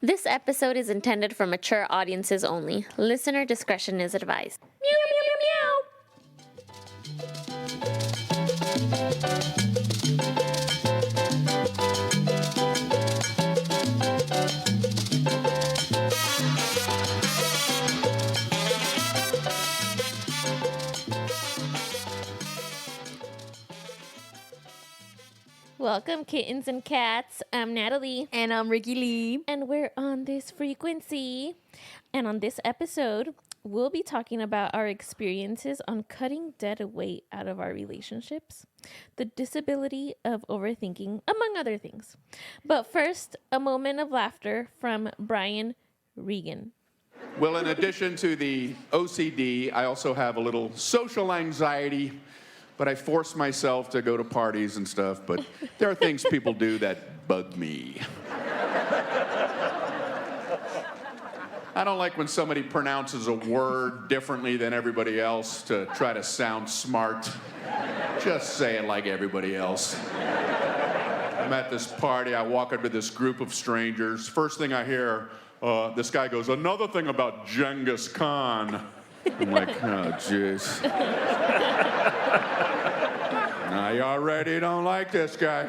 This episode is intended for mature audiences only. Listener discretion is advised. Meow, meow, meow, meow. Welcome, kittens and cats. I'm Natalie. And I'm Rickie Lee. And we're on this frequency. And on this episode, we'll be talking about our experiences on cutting dead weight out of our relationships, the disability of overthinking, among other things. But first, a moment of laughter from Brian Regan. Well, in addition to the OCD, I also have a little social anxiety, but I force myself to go to parties and stuff. But there are things people do that bug me. I don't like when somebody pronounces a word differently than everybody else to try to sound smart. Just say it like everybody else. I'm at this party, I walk into this group of strangers. First thing I hear, this guy goes, "Another thing about Genghis Khan." I'm like, oh, jeez. Now, you already don't like this guy.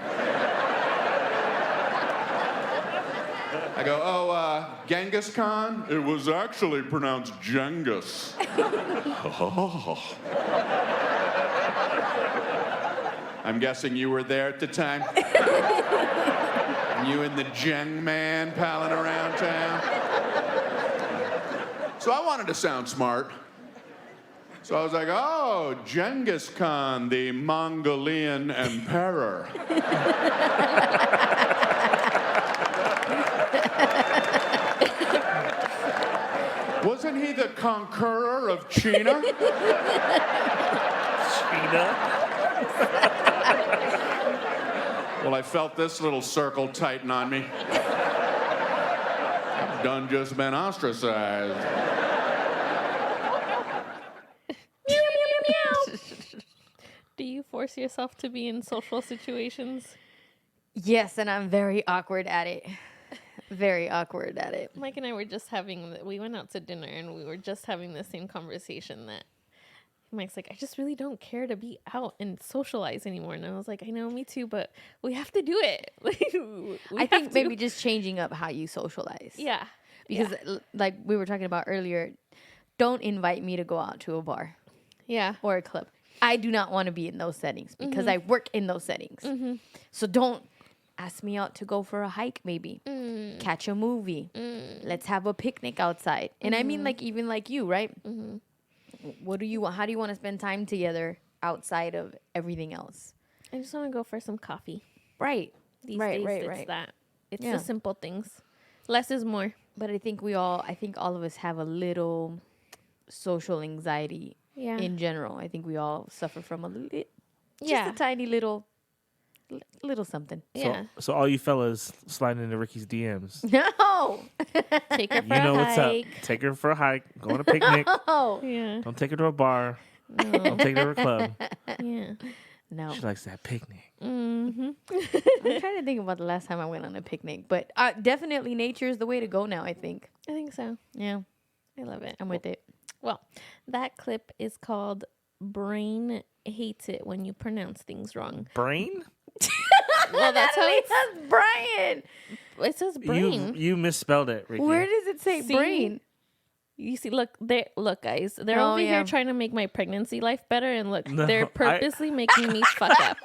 I go, Genghis Khan? It was actually pronounced Genghis. Oh. I'm guessing you were there at the time? You and the Geng man palling around town? So I wanted to sound smart. So I was like, oh, Genghis Khan, the Mongolian emperor. Wasn't he the conqueror of China? China? Well, I felt this little circle tighten on me. I've done just been ostracized. Do you force yourself to be in social situations? Yes, and I'm very awkward at it. Very awkward at it. Mike and I were just we went out to dinner and we were just having the same conversation that Mike's like, I just really don't care to be out and socialize anymore. And I was like, I know, me too, but we have to do it. I think maybe just changing up how you socialize. Yeah. Because like we were talking about earlier, don't invite me to go out to a bar. Yeah. Or a club. I do not want to be in those settings because I work in those settings. So don't ask me out to go for a hike, maybe. Catch a movie. Let's have a picnic outside. And I mean, like, even like you, right? What do you want? How do you want to spend time together outside of everything else? I just want to go for some coffee. Right. These days, it's that. It's the simple things. Less is more. But I think all of us have a little social anxiety in general. I think we all suffer from a tiny little something. Yeah. So all you fellas sliding into Rickie's DMs. No. Take her for You know a what's hike. up. Take her for a hike. Go on a picnic. Oh. Yeah. Don't take her to a bar. Don't take her to a club. Yeah. No. She likes that picnic. I'm trying to think about the last time I went on a picnic. But definitely nature is the way to go now, I think. I think so. Yeah. I love it. I'm with it. Well, that clip is called Brain Hates It When You Pronounce Things Wrong. Brain? Well, that's how Natalie, that's Brian. it says brain. You misspelled it, Rickie. Where does it say See? brain? You see, look, guys. They're over here trying to make my pregnancy life better, and look, they're purposely making me fuck up.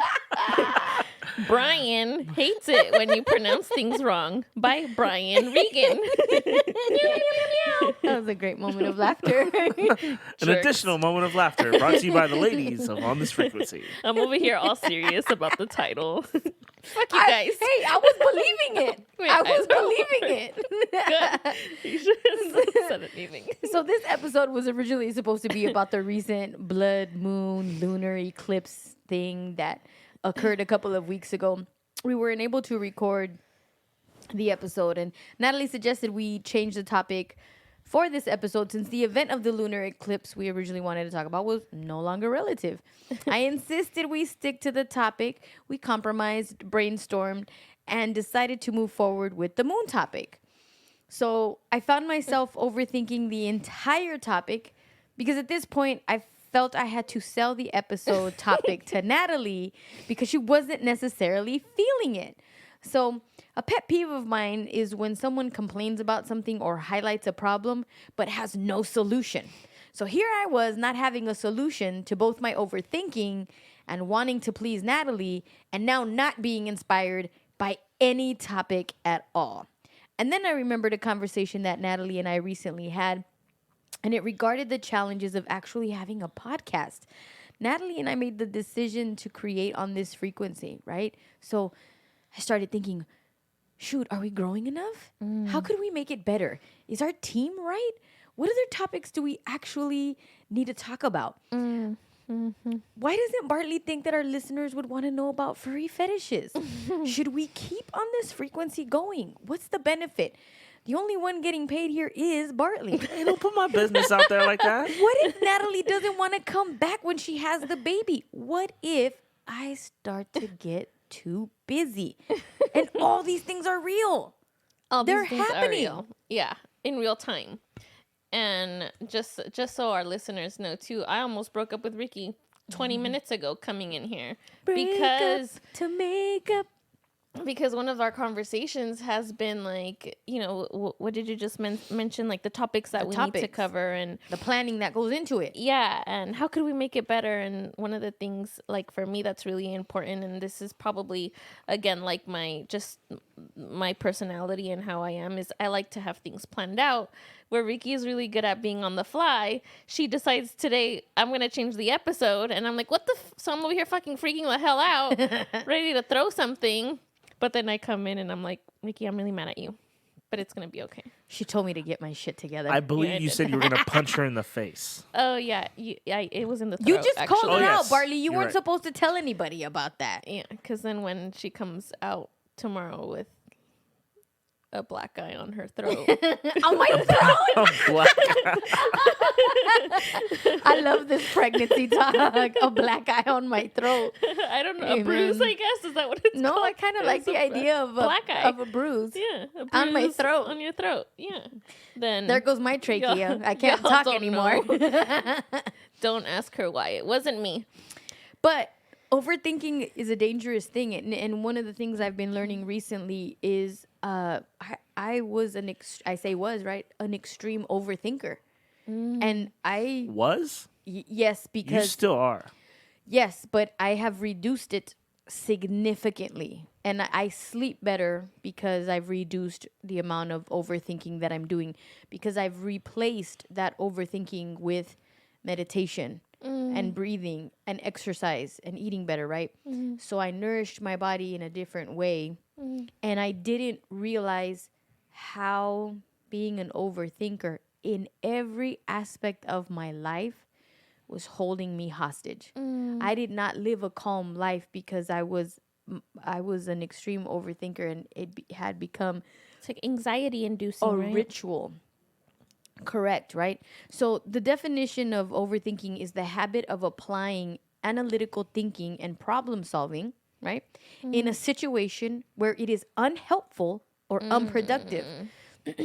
Brian hates it when you pronounce things wrong. By Brian Regan. That was a great moment of laughter. An additional moment of laughter brought to you by the ladies of On This Frequency. I'm over here all serious about the title. Fuck you guys. I was believing it. Wait, I was know. believing it. Good. You should have said anything. So this episode was originally supposed to be about the recent blood moon lunar eclipse thing that occurred a couple of weeks ago. We weren't able to record the episode, and Natalie suggested we change the topic for this episode since the event of the lunar eclipse we originally wanted to talk about was no longer relative. I insisted we stick to the topic. We compromised, brainstormed, and decided to move forward with the moon topic. So I found myself overthinking the entire topic because at this point I felt I had to sell the episode topic to Natalie because she wasn't necessarily feeling it. So a pet peeve of mine is when someone complains about something or highlights a problem but has no solution. So here I was not having a solution to both my overthinking and wanting to please Natalie, and now not being inspired by any topic at all. And then I remembered a conversation that Natalie and I recently had, and it regarded the challenges of actually having a podcast. Natalie and I made the decision to create on this frequency, right? So I started thinking, shoot, are we growing enough? How could we make it better? Is our team right? What other topics do we actually need to talk about? Why doesn't Bartley think that our listeners would want to know about furry fetishes? Should we keep on this frequency going? What's the benefit? The only one getting paid here is Bartley. Hey, don't put my business out there like that. What if Natalie doesn't want to come back when she has the baby? What if I start to get too busy? And all these things are real. All They're these things are happening. real. Yeah, in real time. And just so our listeners know too, I almost broke up with Rickie 20 minutes ago coming in here because one of our conversations has been like, what did you just mention? Like the topics that we need to cover and The planning that goes into it. yeah, and how could we make it better? And one of the things, like for me, that's really important, and this is probably again like my personality and how I am, is I like to have things planned out. Where Rickie is really good at being on the fly. She decides today I'm gonna change the episode, and I'm like, what the? So I'm over here fucking freaking the hell out, ready to throw something. But then I come in and I'm like, Rickie, I'm really mad at you, but it's gonna be okay. She told me to get my shit together. I believe I you did. said you were going to punch her in the face. Oh yeah, it was in the throat. You just actually. called it Oh, out, yes. Bartley. You You're weren't right. supposed to tell anybody about that. Yeah, because then when she comes out tomorrow with a black guy on her throat, On my throat. Oh, black guy. I love this pregnancy talk. A black eye on my throat. I don't know, Hey, a bruise, man. I guess, is that what it's No, called? I kind of like It's the idea of a black eye. of a bruise. Yeah, a On my bruise throat. on your throat. Yeah. Then There goes my trachea. Y'all- I can't y'all talk don't anymore. don't ask her why. It wasn't me. But overthinking is a dangerous thing, and one of the things I've been learning recently is I was an extreme overthinker, and I Was? yes, You because still are. yes, but I have reduced it significantly, and I sleep better because I've reduced the amount of overthinking that I'm doing, because I've replaced that overthinking with meditation and breathing and exercise and eating better, right? So I nourished my body in a different way, and I didn't realize how being an overthinker in every aspect of my life was holding me hostage. I did not live a calm life because I was an extreme overthinker, and it had become It's like anxiety inducing, a right? ritual. Correct, right? So the definition of overthinking is the habit of applying analytical thinking and problem solving, right, in a situation where it is unhelpful or unproductive.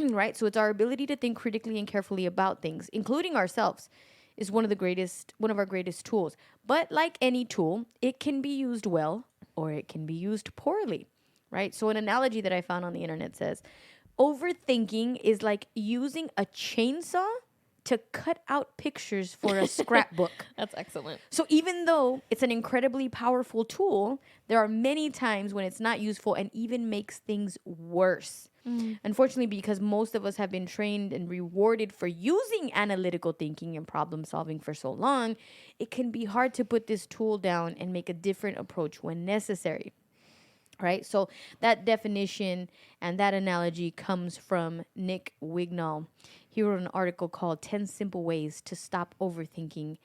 Right? So it's our ability to think critically and carefully about things, including ourselves, is one of our greatest tools. But like any tool, it can be used well or it can be used poorly, right? So an analogy that I found on the internet says, overthinking is like using a chainsaw to cut out pictures for a scrapbook. That's excellent. So even though it's an incredibly powerful tool, there are many times when it's not useful and even makes things worse. Unfortunately, because most of us have been trained and rewarded for using analytical thinking and problem solving for so long, it can be hard to put this tool down and make a different approach when necessary. Right? So that definition and that analogy comes from Nick Wignall. He wrote an article called 10 Simple Ways to Stop Overthinking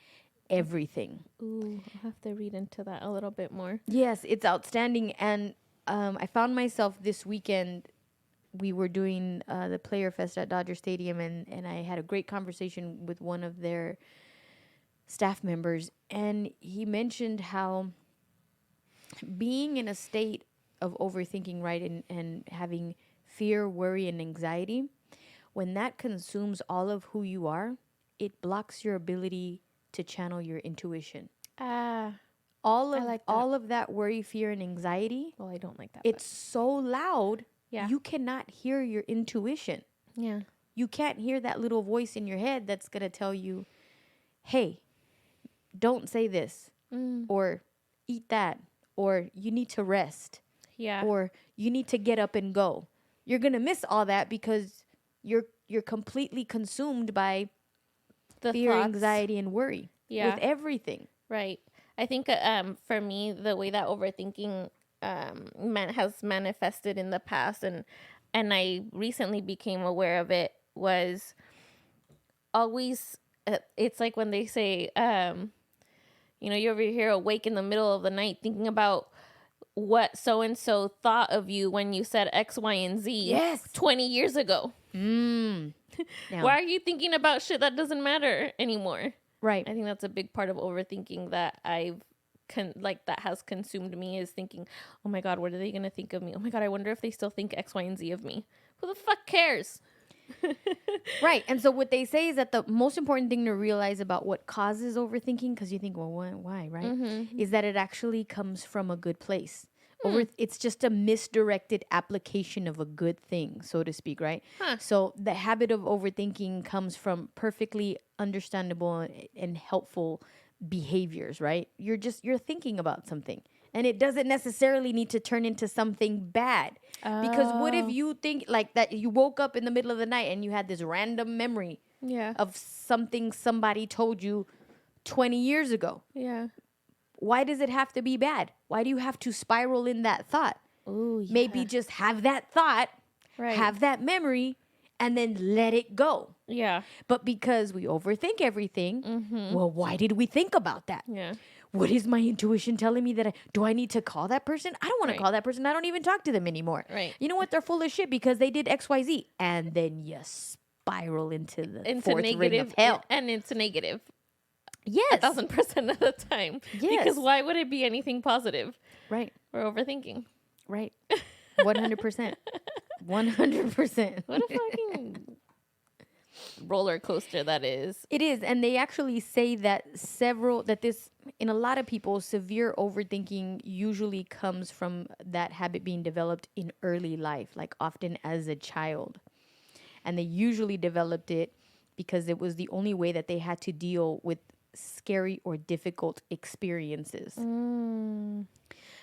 Everything. Ooh, I'll have to read into that a little bit more. Yes, it's outstanding. And I found myself this weekend, we were doing the Player Fest at Dodger Stadium, and I had a great conversation with one of their staff members. And he mentioned how being in a state of overthinking, right, and having fear, worry, and anxiety when that consumes all of who you are, it blocks your ability to channel your intuition. I like that. All of that worry, fear, and anxiety, Well, I don't like that. it's so loud, Yeah. you cannot hear your intuition. Yeah. You can't hear that little voice in your head that's going to tell you, hey, don't say this, or eat that, or you need to rest, Yeah. or you need to get up and go. You're going to miss all that because you're completely consumed by The fear, thoughts. anxiety, and worry Yeah. with everything. Right. I think for me, the way that overthinking has manifested in the past, and I recently became aware of it, was always. It's like when they say, you're over here awake in the middle of the night thinking about what so and so thought of you when you said X, Y, and Z. Yes. 20 years ago. Now, Why are you thinking about shit that doesn't matter anymore? right. I think that's a big part of overthinking that that has consumed me, is thinking, oh my God, what are they going to think of me? Oh my God, I wonder if they still think X, Y, and Z of me. Who the fuck cares? Right. And so what they say is that the most important thing to realize about what causes overthinking, because you think, well, why, right? Is that it actually comes from a good place. It's just a misdirected application of a good thing, so to speak, right? So the habit of overthinking comes from perfectly understandable and helpful behaviors, right? You're thinking about something. And it doesn't necessarily need to turn into something bad. Because what if you think like that you woke up in the middle of the night and you had this random memory of something somebody told you 20 years ago? Yeah. Why does it have to be bad? Why do you have to spiral in that thought? Oh, yeah. Maybe just have that thought, Right. have that memory, and then let it go. Yeah. But because we overthink everything, well, why did we think about that? Yeah. What is my intuition telling me that do I need to call that person? I don't want Right. to call that person. I don't even talk to them anymore. Right. You know what? They're full of shit because they did XYZ. And then you spiral into the fourth ring of hell. And it's negative. Yes. 1,000% of the time. Yes. Because why would it be anything positive? Right. We're overthinking. Right. 100%. 100%. What a fucking roller coaster that is. It is. And they actually say that in a lot of people, severe overthinking usually comes from that habit being developed in early life, like often as a child. And they usually developed it because it was the only way that they had to deal with scary or difficult experiences.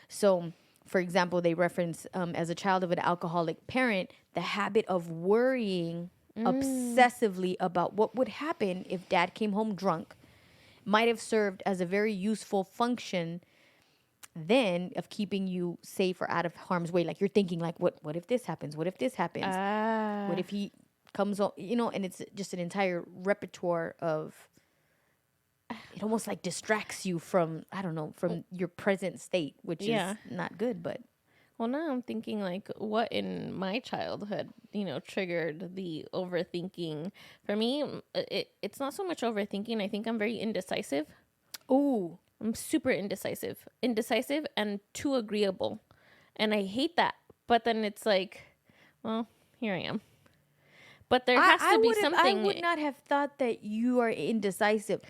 So, for example, they reference as a child of an alcoholic parent, the habit of worrying obsessively about what would happen if dad came home drunk might have served as a very useful function then of keeping you safe or out of harm's way. Like you're thinking like, what if this happens? What if this happens? What if he comes on, and it's just an entire repertoire of, it almost like distracts you from, I don't know, from your present state, which is not good, but. Well, now I'm thinking like what in my childhood, triggered the overthinking. For me, it's not so much overthinking. I think I'm very indecisive. Ooh. I'm super indecisive and too agreeable. And I hate that. But then it's like, well, here I am. But there has to be something. I would not have thought that you are indecisive.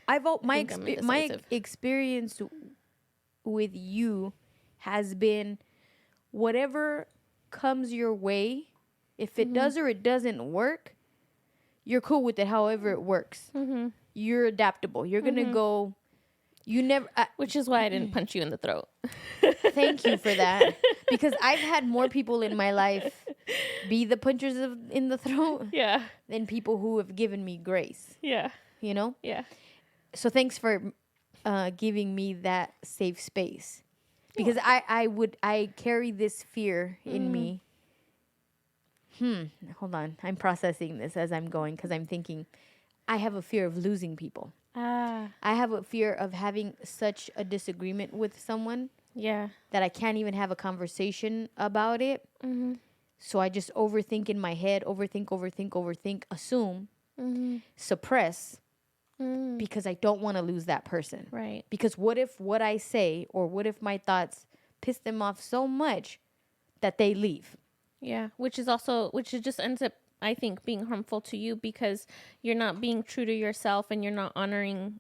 My experience with you has been whatever comes your way, if it does or it doesn't work, you're cool with it however it works. You're adaptable. You're going to go. You never. Which is why I didn't punch you in the throat. Thank you for that. Because I've had more people in my life be the punchers in the throat than people who have given me grace. Yeah. Yeah. So thanks for giving me that safe space. Because I carry this fear in me. Hold on. I'm processing this as I'm going because I'm thinking I have a fear of losing people. I have a fear of having such a disagreement with someone that I can't even have a conversation about it. So I just overthink in my head, overthink, assume, suppress, because I don't want to lose that person. Right. Because what if what I say or what if my thoughts piss them off so much that they leave? Yeah. Which just ends up I think, being harmful to you because you're not being true to yourself and you're not honoring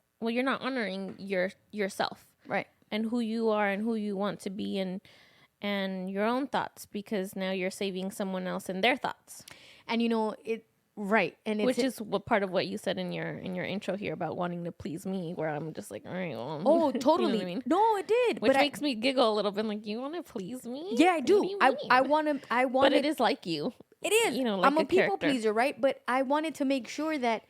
yourself. Right. And who you are and who you want to be and your own thoughts, because now you're saving someone else and their thoughts. And right. And which is what part of what you said in your intro here about wanting to please me, where I'm just like, all right, well, oh, totally. You know what I mean? No, it did. Which makes me giggle a little bit, like, you want to please me? Yeah, I do. I want to. But it is like you. It is. Like I'm a people character. pleaser, right? But I wanted to make sure that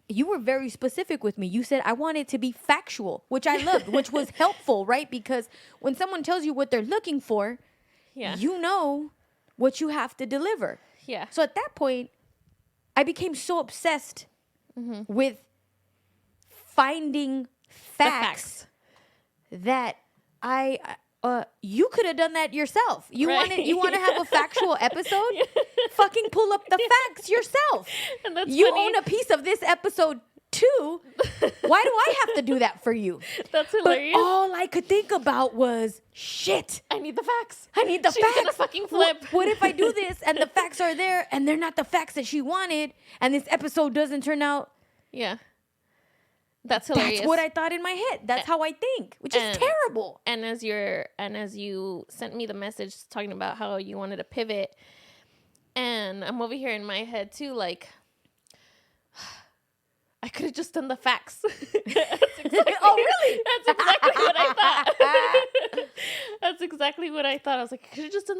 you were very specific with me. You said I wanted to be factual, which I loved, which was helpful, right? Because when someone tells you what they're looking for, you know what you have to deliver. Yeah. So at that point, I became so obsessed with finding facts that you could have done that yourself. You want to have a factual episode? Fucking pull up the facts yourself. And that's you funny. own a piece of this episode too. Why do I have to do that for you? That's hilarious. But all I could think about was, shit, I need the facts. I need the She's facts. gonna fucking flip. What if I do this and the facts are there and they're not the facts that she wanted and this episode doesn't turn out? Yeah. That's hilarious. That's what I thought in my head. That's how I think, which is terrible. And as you sent me the message talking about how you wanted to pivot, and I'm over here in my head too, like, I could have just done the facts. Oh, really? That's exactly what I thought. That's exactly what I thought. I was like, I could have just done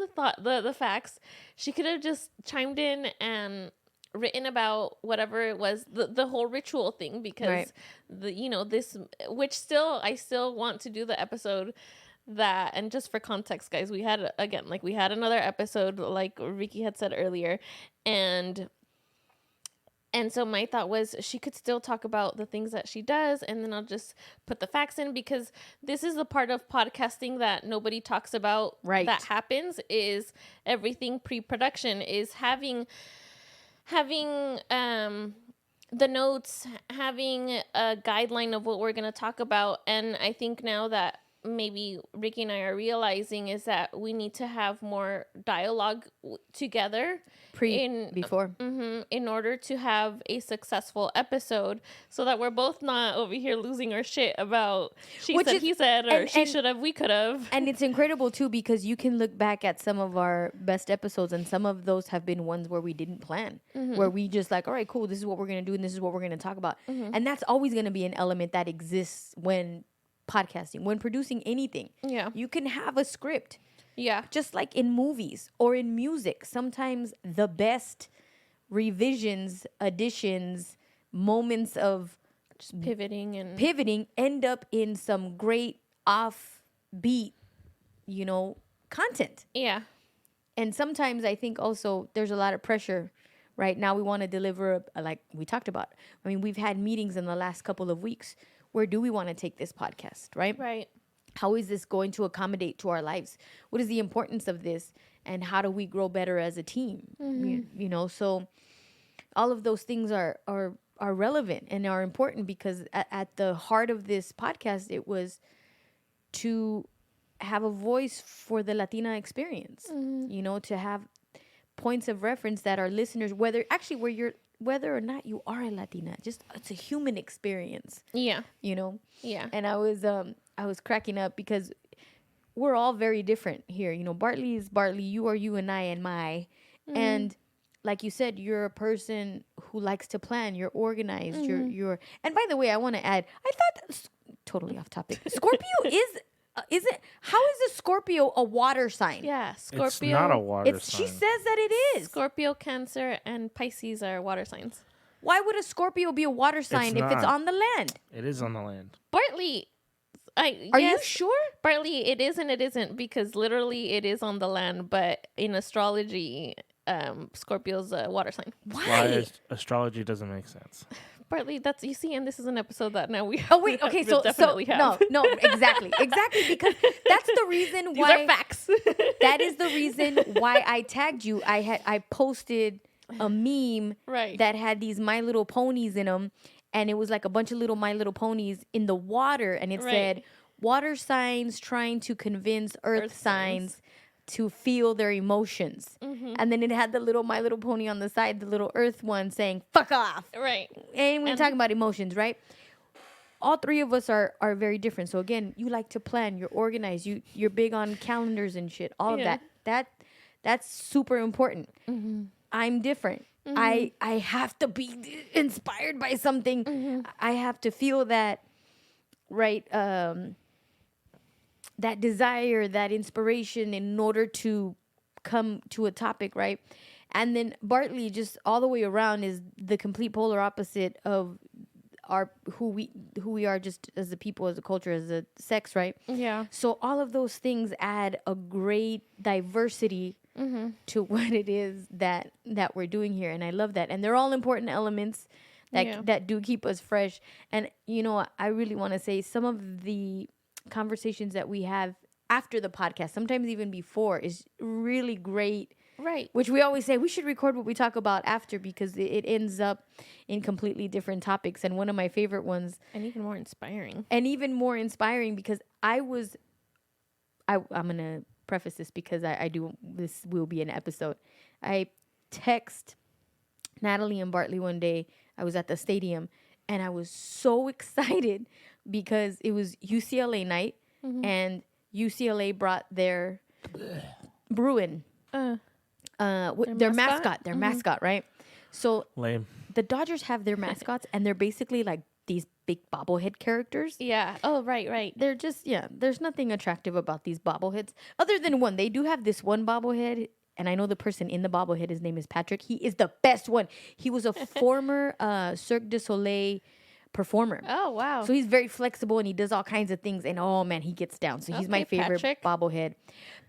the facts. She could have just chimed in and written about whatever it was, the whole ritual thing, because this, which I still want to do the episode that, and just for context, guys, we had another episode, like Rickie had said earlier, and so my thought was she could still talk about the things that she does, and then I'll just put the facts in, because this is the part of podcasting that nobody talks about. Right. That happens is everything pre-production, is having the notes, having a guideline of what we're going to talk about. And I think now that maybe Rickie and I are realizing is that we need to have more dialogue together before in order to have a successful episode, so that we're both not over here losing our shit about he said, or she should have, we could have. And it's incredible too, because you can look back at some of our best episodes, and some of those have been ones where we didn't plan, where we just like, all right, cool, this is what we're going to do and this is what we're going to talk about. And that's always going to be an element that exists when podcasting, when producing anything. Yeah. You can have a script. Yeah. Just like in movies or in music, sometimes the best revisions, additions, moments of Just pivoting end up in some great offbeat, content. Yeah. And sometimes I think also there's a lot of pressure. Right now we want to deliver, like we talked about. I mean, we've had meetings in the last couple of weeks. Where do we want to take this podcast, right? Right. How is this going to accommodate to our lives? What is the importance of this? And how do we grow better as a team? So all of those things are relevant and are important, because at the heart of this podcast, it was to have a voice for the Latina experience, to have points of reference that our listeners, whether or not you are a Latina, just it's a human experience. Yeah. Yeah. And I was cracking up because we're all very different here. Bartley is Bartley, you are you, and I and my. And like you said, you're a person who likes to plan. You're organized. You're. And by the way, I want to add, I thought, totally off topic, Scorpio is it? How is a Scorpio a water sign? Yeah, Scorpio. It's not a water sign. She says that it is. Scorpio, Cancer, and Pisces are water signs. Why would a Scorpio be a water sign if it's not. on the land? It is on the land. Bartley. Are you sure? Bartley, it is and it isn't, because literally it is on the land, but in astrology, Scorpio's a water sign. Why? Astrology doesn't make sense. Bartley, that's, you see, and this is an episode that now we Oh wait, okay, so definitely have. no, exactly, because that's the reason These why are facts. that is the reason why I tagged you. I posted a meme Right. that had these My Little Ponies in them, and it was like a bunch of little My Little Ponies in the water, and it Right. said water signs trying to convince earth signs to feel their emotions. And then it had the little My Little Pony on the side, the little earth one saying, fuck off. Right. And we're talking about emotions, right? All three of us are very different. So again, you like to plan, you're organized, you're big on calendars and shit, all of that's super important. I'm different. I have to be inspired by something. I have to feel that, right? That desire, that inspiration in order to come to a topic, right? And then Bartley, just all the way around, is the complete polar opposite of who we are, just as a people, as a culture, as a sex, right? Yeah. So all of those things add a great diversity to what it is that we're doing here, and I love that. And they're all important elements that do keep us fresh. And I really want to say some of the conversations that we have after the podcast, sometimes even before, is really great. Right. Which we always say we should record what we talk about after, because it ends up in completely different topics. And one of my favorite ones, and even more inspiring, because I'm gonna preface this because I do, this will be an episode. I text Natalie and Bartley one day. I was at the stadium and I was so excited because it was UCLA night and UCLA brought their Bruin, their mascot, right? So Lame. the Dodgers have their mascots and they're basically like these big bobblehead characters. Yeah. Oh, right. They're just, there's nothing attractive about these bobbleheads other than one. They do have this one bobblehead, and I know the person in the bobblehead, his name is Patrick. He is the best one. He was a former Cirque du Soleil performer. Oh, wow. So he's very flexible and he does all kinds of things, and oh man, he gets down. So he's my favorite bobblehead.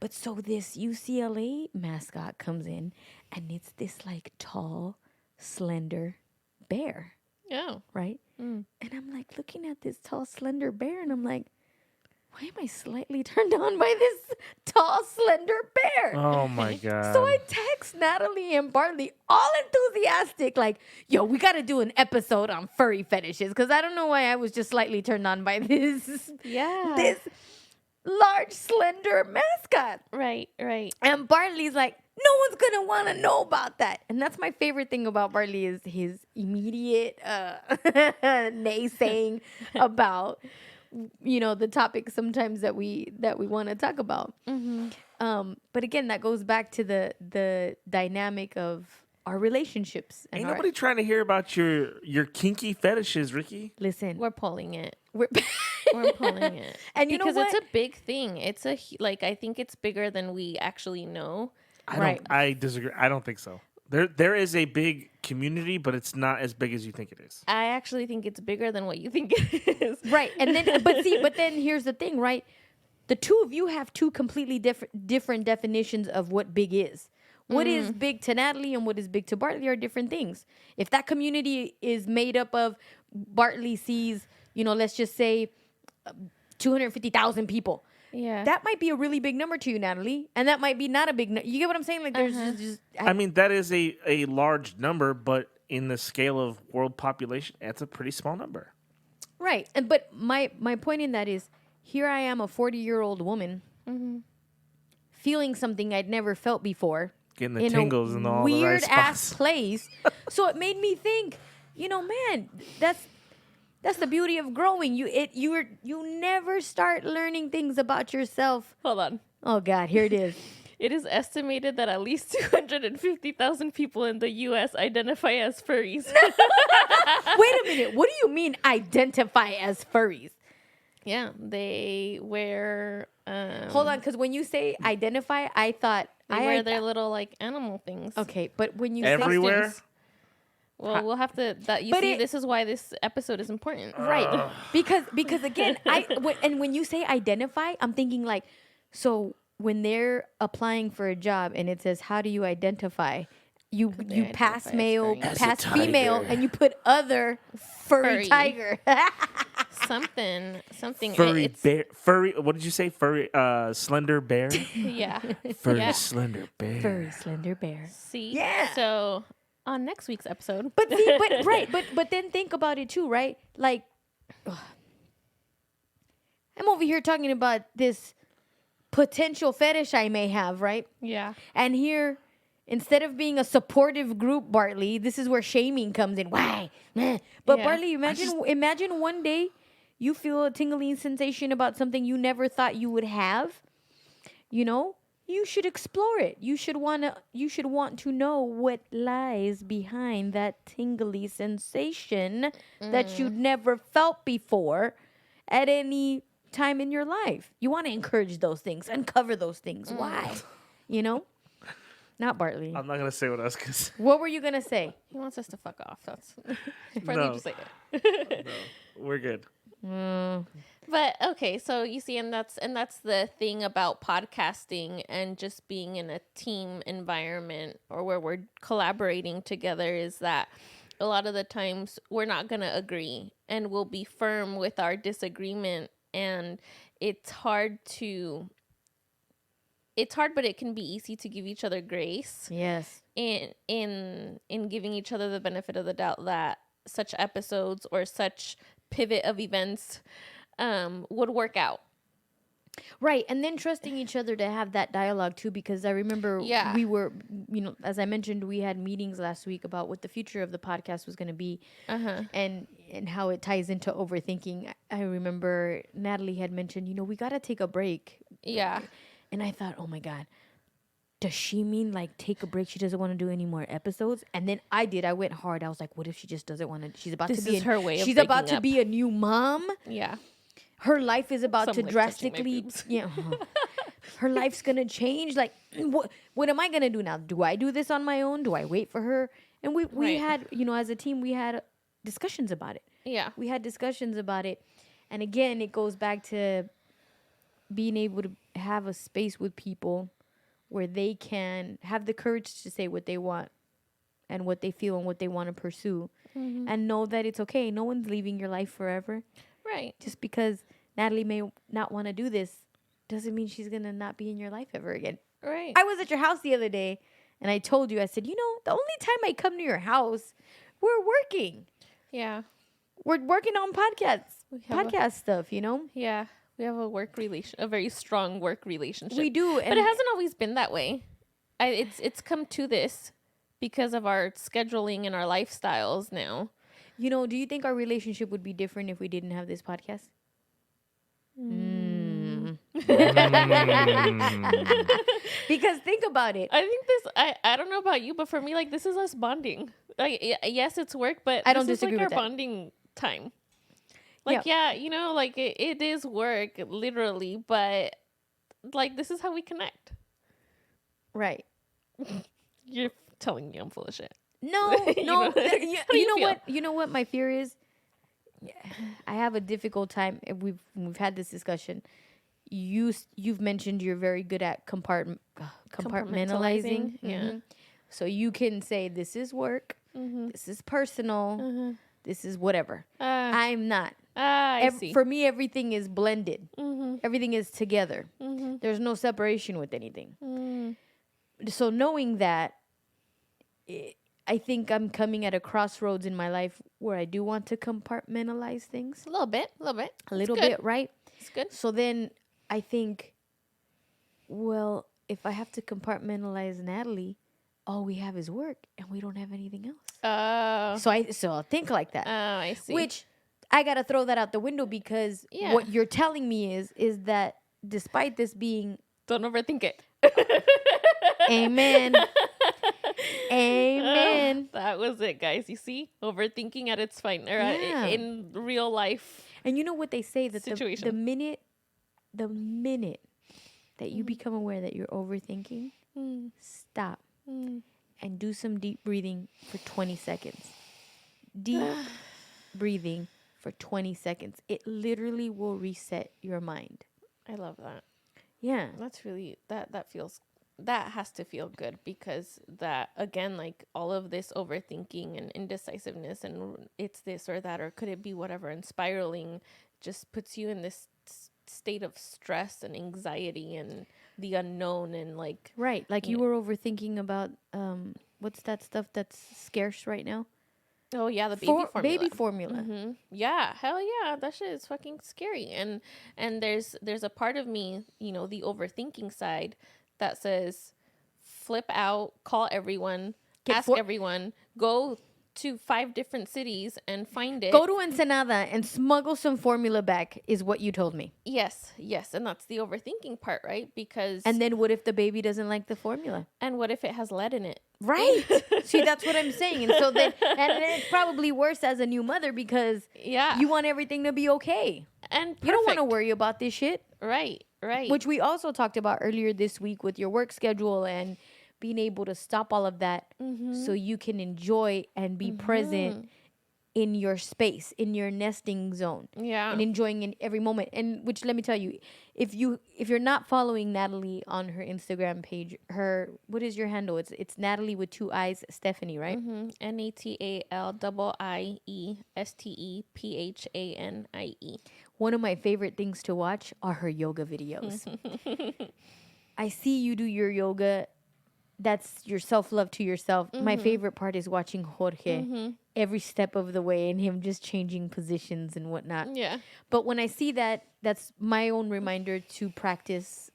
But so this UCLA mascot comes in and it's this like tall, slender bear. Oh. Right? And I'm like looking at this tall, slender bear, and I'm like, why am I slightly turned on by this tall, slender bear? Oh my God. So I text Natalie and Bartley, all enthusiastic, like, yo, we got to do an episode on furry fetishes, because I don't know why I was just slightly turned on by this large, slender mascot. Right. And Bartley's like, no one's going to want to know about that. And that's my favorite thing about Bartley, is his immediate naysaying about, the topic sometimes that we want to talk about. But again, that goes back to the dynamic of our relationships. And ain't nobody trying to hear about your kinky fetishes, Rickie. Listen, We're pulling it. we're pulling it. And you know because what? it's a big thing. It's I think it's bigger than we actually know. I disagree. I don't think so. There is a big community, but it's not as big as you think it is. I actually think it's bigger than what you think it is. Right. And then, but then here's the thing, right? The two of you have two completely different definitions of what big is. What is big to Natalie and what is big to Bartley are different things. If that community is made up of, Bartley sees, let's just say 250,000 people. Yeah. That might be a really big number to you, Natalie. And that might be not a big number. You get what I'm saying? Like, there's just I mean, that is a large number, but in the scale of world population, that's a pretty small number. right. But my point in that is, here I am, a 40-year-old woman, feeling something I'd never felt before. Getting the tingles in all the right weird ass spots. place. So it made me think, man, that's the beauty of growing. You never start learning things about yourself. Hold on. Oh God, here it is. It is estimated that at least 250,000 people in the U.S. identify as furries. Wait a minute. What do you mean identify as furries? Yeah, they wear. Hold on, because when you say identify, I thought They wear their little animal things. Okay, but when you Everywhere? Costumes. Well, we'll have to. This is why this episode is important, right? Because again, when you say identify, I'm thinking like, so when they're applying for a job and it says, how do you identify? You pass male, pass female, and you put other furry tiger. something. Furry bear. Furry. What did you say? Furry. Slender bear. Yeah. Furry slender bear. Furry slender bear. See. Yeah. So on next week's episode. But then think about it too, right? Like, I'm over here talking about this potential fetish I may have, right? Yeah. And here, instead of being a supportive group, Bartley, this is where shaming comes in. Why? Meh. But Yeah. Bartley, imagine one day you feel a tingling sensation about something you never thought you would have. You know, you should explore it. You should want to know what lies behind that tingly sensation that you'd never felt before at any time in your life. You want to encourage those things, uncover those things. Why? You know? Not Bartley. I'm not gonna say what I was gonna say. What were you gonna say? He wants us to fuck off. That's probably No. just say it. No, we're good. But okay, so you see, and that's the thing about podcasting and just being in a team environment or where we're collaborating together is that a lot of the times we're not gonna agree and we'll be firm with our disagreement, and it's hard, but it can be easy to give each other grace Yes. in giving each other the benefit of the doubt that such episodes or such pivot of events would work out. Right. And then trusting each other to have that dialogue too, because I remember Yeah. we were, as I mentioned, we had meetings last week about what the future of the podcast was going to be and how it ties into overthinking. I remember Natalie had mentioned, we got to take a break. Yeah. And I thought, oh my God, does she mean like take a break? She doesn't want to do any more episodes? And then I went hard. I was like, what if she just doesn't want to? She's about This to be is her way of she's about breaking to up. be a new mom. Yeah. Her life is about to Some, like, touching my drastically, boobs. her life's gonna change. Like, what am I gonna do now? Do I do this on my own? Do I wait for her? And we Right. had, as a team, we had discussions about it. Yeah. We had discussions about it, and again, it goes back to being able to have a space with people where they can have the courage to say what they want and what they feel and what they want to pursue, and know that it's okay. No one's leaving your life forever. Right. Just because Natalie may not want to do this doesn't mean she's going to not be in your life ever again. Right. I was at your house the other day and I told you, I said, the only time I come to your house, we're working. Yeah. We're working on podcasts, have podcast stuff, Yeah. We have a very strong work relationship. We do. But it hasn't always been that way. It's come to this because of our scheduling and our lifestyles now. Do you think our relationship would be different if we didn't have this podcast? Because think about it. I think I don't know about you, but for me, like, this is us bonding. Like, yes, it's work, but I don't this disagree is like with our that. bonding time. Like, yeah, like it is work, literally, but like, this is how we connect. Right. You're telling me I'm full of shit. No, You no. know? How do you feel? What? You know what my fear is? I have a difficult time. We've had this discussion. You've mentioned you're very good at compartmentalizing. Yeah. Mhm. So you can say this is work, this is personal, this is whatever. I'm not. I see. For me, everything is blended. Mm-hmm. Everything is together. Mm-hmm. There's no separation with anything. Mm. So knowing that, I think I'm coming at a crossroads in my life where I do want to compartmentalize things A little bit. a little good. bit, right? It's good. So then I think, well, if I have to compartmentalize Natalie, all we have is work and we don't have anything else. Oh. So I'll think like that. I see. Which I got to throw that out the window because Yeah. what you're telling me is that despite this being Don't overthink it. amen. Amen. That was it, guys. You see, overthinking at its fine, or Yeah. in real life. And you know what they say that Situation. the minute that you become aware that you're overthinking, stop and do some deep breathing for 20 seconds. Deep breathing for 20 seconds. It literally will reset your mind. I love that. Yeah. That's really that has to feel good, because that, again, like, all of this overthinking and indecisiveness and it's this or that or could it be whatever and spiraling just puts you in this state of stress and anxiety and the unknown and like Right. Like you Yeah. were overthinking about what's that stuff that's scarce right now? Oh yeah, the baby formula. Baby formula. Yeah, hell yeah, that shit is fucking scary. And there's a part of me, you know, the overthinking side, that says flip out, call everyone, ask everyone, go to 5 different cities and find it. Go to Ensenada and smuggle some formula back is what you told me. Yes, and that's the overthinking part, right? Because And then what if the baby doesn't like the formula? and what if it has lead in it? Right. See, that's what I'm saying. And so then it's probably worse as a new mother because Yeah. you want everything to be okay. And You don't want to perfect. worry about this shit. Right. Which we also talked about earlier this week with your work schedule and being able to stop all of that so you can enjoy and be present in your space, in your nesting zone. Yeah. And enjoying in every moment. And which, let me tell you, if you're not following Natalie on her Instagram page, what is your handle? It's Natalie with 2 eyes, Stephanie, right? NATALIIESTEPHANIE. One of my favorite things to watch are her yoga videos. I see you do your yoga. That's your self-love to yourself. My favorite part is watching Jorge every step of the way and him just changing positions and whatnot. Yeah. But when I see that, that's my own reminder to practice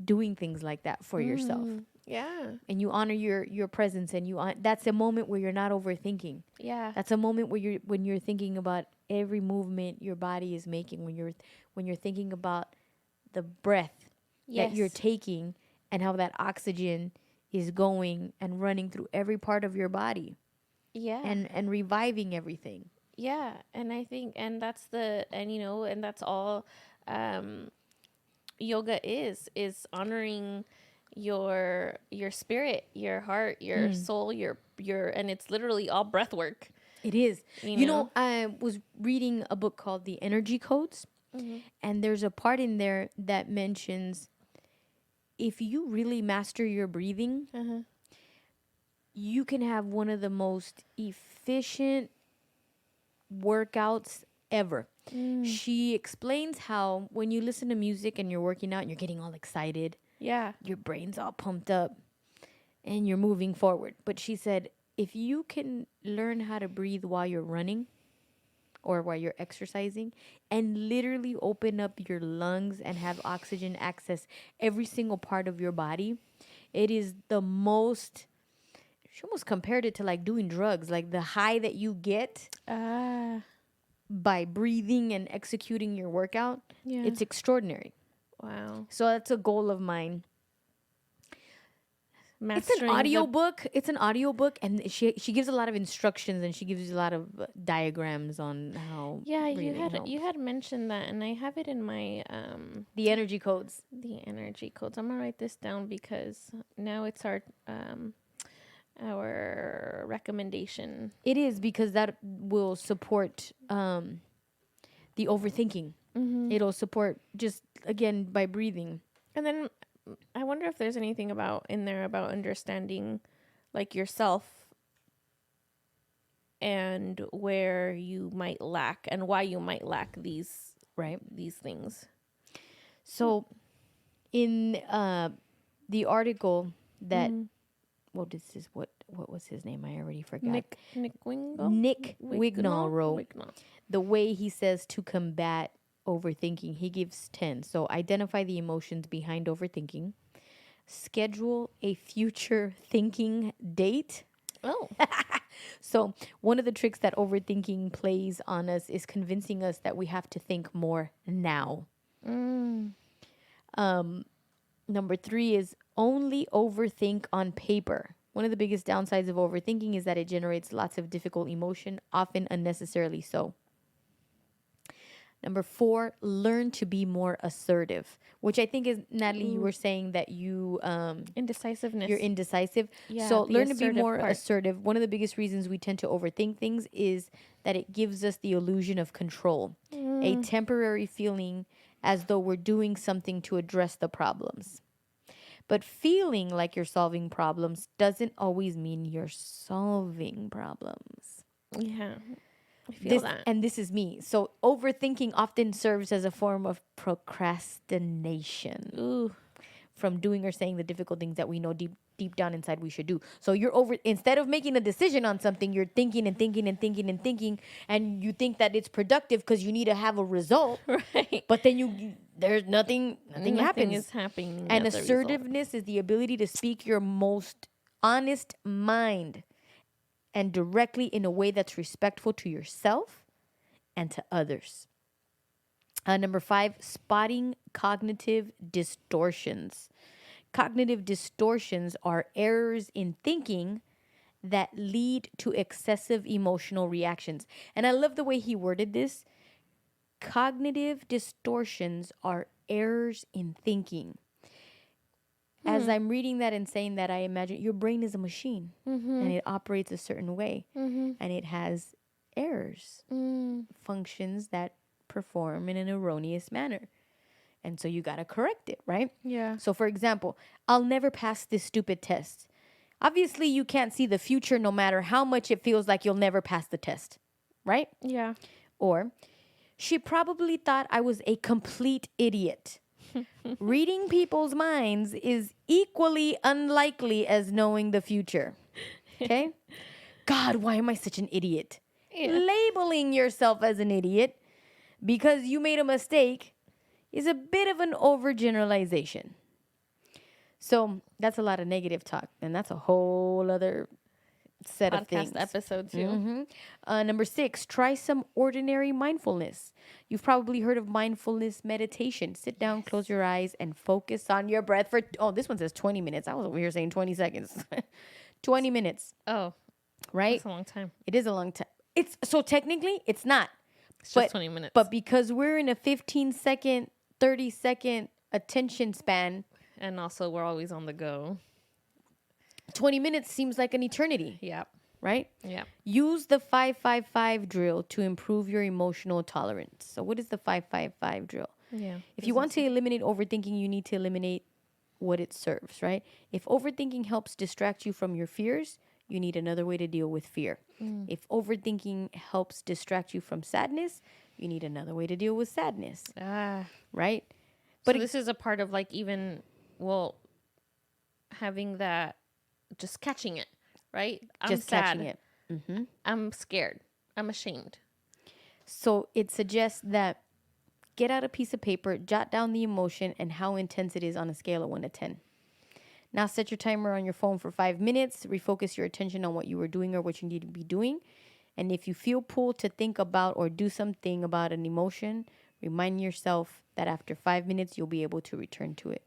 doing things like that for yourself. Yeah. And you honor your presence, and that's a moment where you're not overthinking. Yeah. That's a moment where when you're thinking about every movement your body is making, when you're thinking about the breath that you're taking and how that oxygen is going and running through every part of your body. Yeah. And reviving everything. Yeah. And I think, and that's all yoga is honoring your spirit, your heart, your soul, your and it's literally all breath work. It is. You know? I was reading a book called The Energy Codes, and there's a part in there that mentions if you really master your breathing, you can have one of the most efficient workouts ever. She explains how when you listen to music and you're working out and you're getting all excited, Yeah. your brain's all pumped up and you're moving forward. But she said, if you can learn how to breathe while you're running or while you're exercising and literally open up your lungs and have oxygen access every single part of your body, it is the most, she almost compared it to like doing drugs, like the high that you get by breathing and executing your workout. Yeah. It's extraordinary. Wow. So that's a goal of mine. It's an audio book, and she gives a lot of instructions and she gives you a lot of diagrams on how. Yeah, helps. you had mentioned that, and I have it in my The energy codes. the energy codes. I'm gonna write this down because now it's our recommendation. It is because that will support the overthinking. It'll support just again by breathing. And then I wonder if there's anything about understanding like yourself and where you might lack and why you might lack these things. So in the article that what was his name? I already forgot. Nick Wignall wrote the way he says to combat overthinking. He gives 10. So identify the emotions behind overthinking. Schedule a future thinking date. Oh. So one of the tricks that overthinking plays on us is convincing us that we have to think more now. Number 3 is only overthink on paper. One of the biggest downsides of overthinking is that it generates lots of difficult emotion, often unnecessarily so. Number 4, learn to be more assertive, which I think is, Natalie, you were saying that you... Indecisiveness. You're indecisive. Yeah, so the learn to be more part. assertive. One of the biggest reasons we tend to overthink things is that it gives us the illusion of control, a temporary feeling as though we're doing something to address the problems. But feeling like you're solving problems doesn't always mean you're solving problems. Yeah. I feel that. And this is me. So overthinking often serves as a form of procrastination. Ooh. From doing or saying the difficult things that we know deep deep down inside we should do. So instead of making a decision on something, you're thinking and thinking and thinking and thinking, and you think that it's productive because you need to have a result. Right. But then there's nothing Nothing happens. is happening. And as a result. assertiveness is the ability to speak your most honest mind and directly in a way that's respectful to yourself and to others. Number 5, spotting cognitive distortions. Cognitive distortions are errors in thinking that lead to excessive emotional reactions. And I love the way he worded this. Cognitive distortions are errors in thinking. As I'm reading that and saying that, I imagine your brain is a machine and it operates a certain way and it has errors, functions that perform in an erroneous manner. And so you got to correct it, right? Yeah. So for example, I'll never pass this stupid test. Obviously, you can't see the future no matter how much it feels like you'll never pass the test, right? Yeah. Or she probably thought I was a complete idiot. Reading people's minds is equally unlikely as knowing the future. Okay? God, why am I such an idiot? Yeah. Labeling yourself as an idiot because you made a mistake is a bit of an overgeneralization. So that's a lot of negative talk, and that's a whole other set of things. Podcast episode too. Number 6, try some ordinary mindfulness. You've probably heard of mindfulness meditation. Sit down, close your eyes, and focus on your breath for, this one says 20 minutes. I was over here saying 20 seconds. 20 minutes, Oh, right? that's a long time. It is a long time. So technically, it's not. It's just 20 minutes. But because we're in a 15-second, 30-second attention span, and also we're always on the go. 20 minutes seems like an eternity, Yeah. right? Yeah. Use the 5-5-5 drill to improve your emotional tolerance. So what is the 5-5-5 drill? Yeah. If you want to eliminate overthinking, you need to eliminate what it serves, right? If overthinking helps distract you from your fears, you need another way to deal with fear. If overthinking helps distract you from sadness, you need another way to deal with sadness, right? But this is a part of like even, having that, just catching it, right? I'm Just sad. catching it. I'm scared. I'm ashamed. So it suggests that get out a piece of paper, jot down the emotion and how intense it is on a scale of 1 to 10. Now set your timer on your phone for 5 minutes. Refocus your attention on what you were doing or what you need to be doing. And if you feel pulled to think about or do something about an emotion, remind yourself that after 5 minutes, you'll be able to return to it.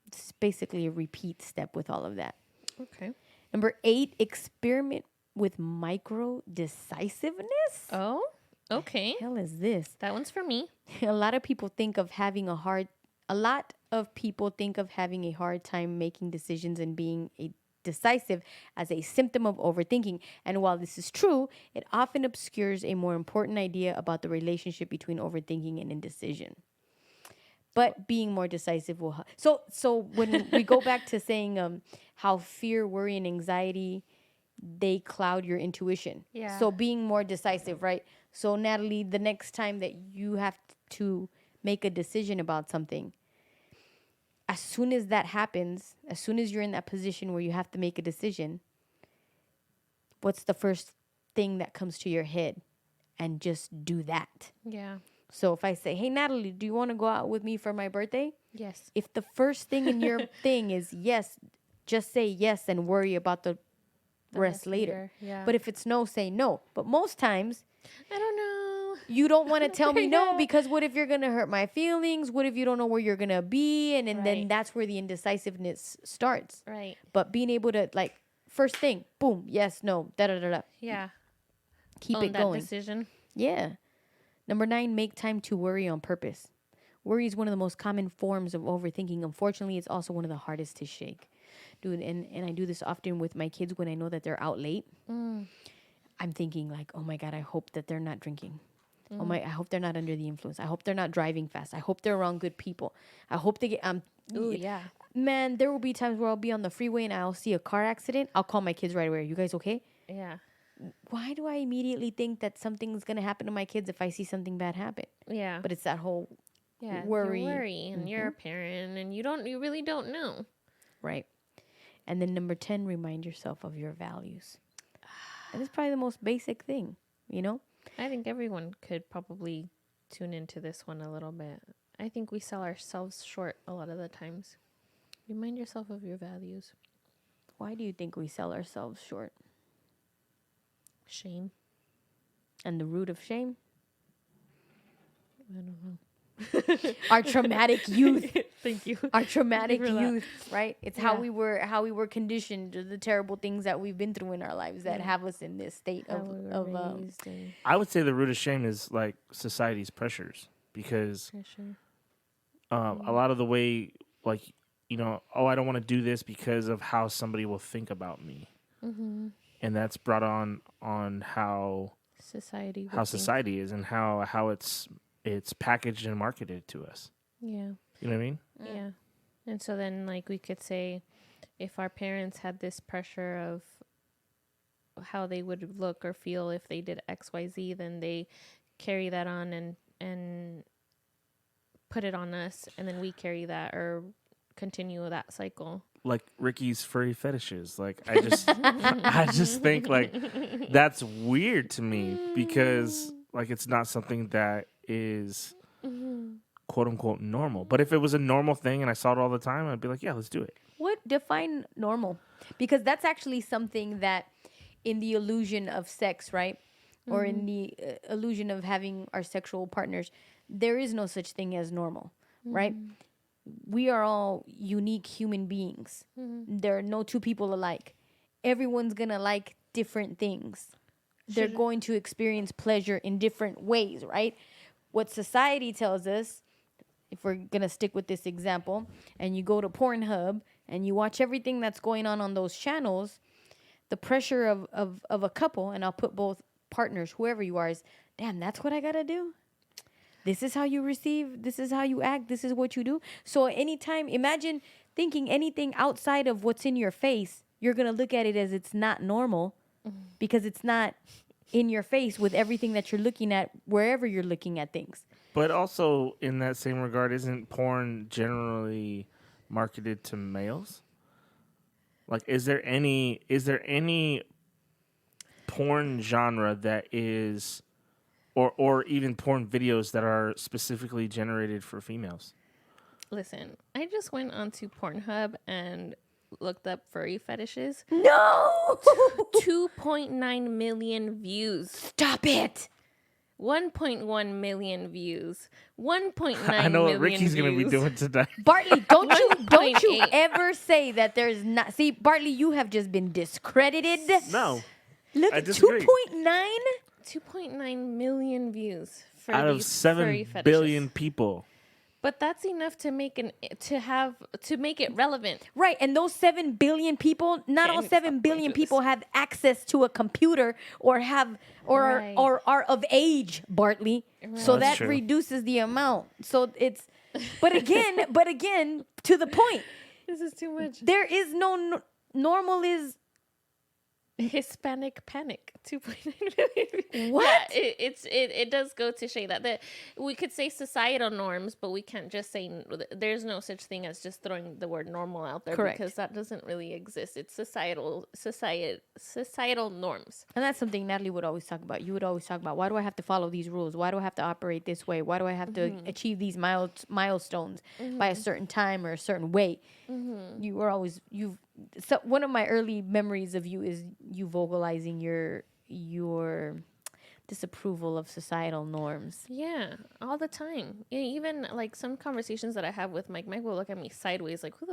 It's basically a repeat step with all of that. Okay. Number 8, experiment with micro decisiveness. Oh, okay. Hell is this? That one's for me. A lot of people think of having a hard time making decisions and being decisive as a symptom of overthinking. And while this is true, it often obscures a more important idea about the relationship between overthinking and indecision. But being more decisive will help. So when we go back to saying how fear, worry, and anxiety, they cloud your intuition. Yeah. So being more decisive, right? So Natalie, the next time that you have to make a decision about something, as soon as that happens, as soon as you're in that position where you have to make a decision, what's the first thing that comes to your head? And just do that. Yeah. So if I say, hey, Natalie, do you want to go out with me for my birthday? Yes. If the first thing in your thing is yes, just say yes and worry about the rest later. Yeah. But if it's no, say no. But most times, I don't know. you don't want to tell me no Yeah. because what if you're going to hurt my feelings? What if you don't know where you're going to be? And then Right. that's where the indecisiveness starts. Right. But being able to, like, first thing, boom, yes, no, da-da-da-da. Yeah. Keep Own it that going. decision. Yeah. Number 9, make time to worry on purpose. Worry is one of the most common forms of overthinking. Unfortunately, it's also one of the hardest to shake. Dude, and I do this often with my kids when I know that they're out late. I'm thinking like, oh my God, I hope that they're not drinking. I hope they're not under the influence. I hope they're not driving fast. I hope they're around good people. I hope they get, Ooh, yeah. man, there will be times where I'll be on the freeway and I'll see a car accident. I'll call my kids right away. Are you guys okay? Yeah. Why do I immediately think that something's going to happen to my kids if I see something bad happen? Yeah. But it's that whole yeah. worry. You worry and you're a parent and you really don't know. Right. And then number 10, remind yourself of your values. And it's probably the most basic thing, you know? I think everyone could probably tune into this one a little bit. I think we sell ourselves short a lot of the times. Remind yourself of your values. Why do you think we sell ourselves short? Shame. And the root of shame? I don't know. Our traumatic youth. Thank you. Our traumatic Thank you for that. youth, right? It's how we were conditioned to the terrible things that we've been through in our lives that have us in this state How we were raised and I would say the root of shame is like society's pressures, because pressure. a lot of the way, like, you know, oh, I don't want to do this because of how somebody will think about me, and that's brought on how Society. society is and how it's packaged and marketed to us. Yeah. You know what I mean? Yeah. And so then, like, we could say if our parents had this pressure of how they would look or feel if they did XYZ, then they carry that on and put it on us, and then we carry that or continue that cycle. Like Rickie's furry fetishes. Like, I just I just think like that's weird to me, because like it's not something that is quote unquote normal. But if it was a normal thing and I saw it all the time, I'd be like, yeah, let's do it. What define normal? Because that's actually something that in the illusion of sex, right? Or in the illusion of having our sexual partners, there is no such thing as normal, right? We are all unique human beings. There are no two people alike. Everyone's going to like different things. They're going to experience pleasure in different ways, right? What society tells us, if we're going to stick with this example, and you go to Pornhub and you watch everything that's going on those channels, the pressure of a couple, and I'll put both partners, whoever you are, is, damn, that's what I got to do? This is how you receive, this is how you act, this is what you do. So anytime, imagine thinking anything outside of what's in your face, you're going to look at it as it's not normal because it's not in your face with everything that you're looking at wherever you're looking at things. But also in that same regard, isn't porn generally marketed to males? Like, is there any porn genre that is, or even porn videos that are specifically generated for females? Listen, I just went onto Pornhub and looked up furry fetishes. No! 2.9 million views. Stop it! 1.1 million views. 1.9 I know what million Rickie's going to be views. doing tonight. Bartley, don't you 1.8. ever say that there's not. See, Bartley, you have just been discredited. No. Look I at disagree. 2.9. 2.9 million views for Out of these 7 furry fetishes. billion people. But that's enough to make it relevant. Right, and those 7 billion people, not all And 7 billion people have access to a computer or Right. are of age, Bartley. So That's that true. reduces the amount. So it's, but again, to the point, This is too much. there is no normal is. Hispanic panic. 2.9 million. What? Yeah, it does go to show that we could say societal norms, but we can't just say there's no such thing as just throwing the word normal out there. Correct. Because that doesn't really exist. It's societal norms. And that's something Natalie would always talk about. You would always talk about, why do I have to follow these rules? Why do I have to operate this way? Why do I have to achieve these milestones by a certain time or a certain way? You were always, so one of my early memories of you is you vocalizing your disapproval of societal norms. Yeah, all the time. Yeah, even like some conversations that I have with Mike will look at me sideways like, who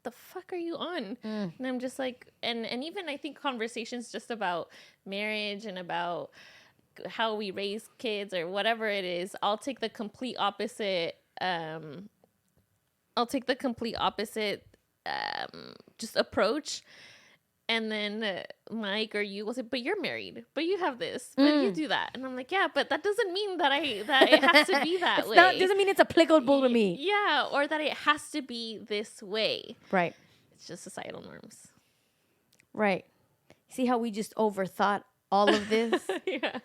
the fuck are you on? And I'm just like, and even I think conversations just about marriage and about how we raise kids or whatever it is, I'll take the complete opposite just approach. And then Mike or you will say, but you're married, but you have this, but you do that. And I'm like, yeah, but that doesn't mean that it has to be that way. Doesn't mean it's applicable to me. Yeah, or that it has to be this way. Right. It's just societal norms. Right. See how we just overthought all of this? Yeah.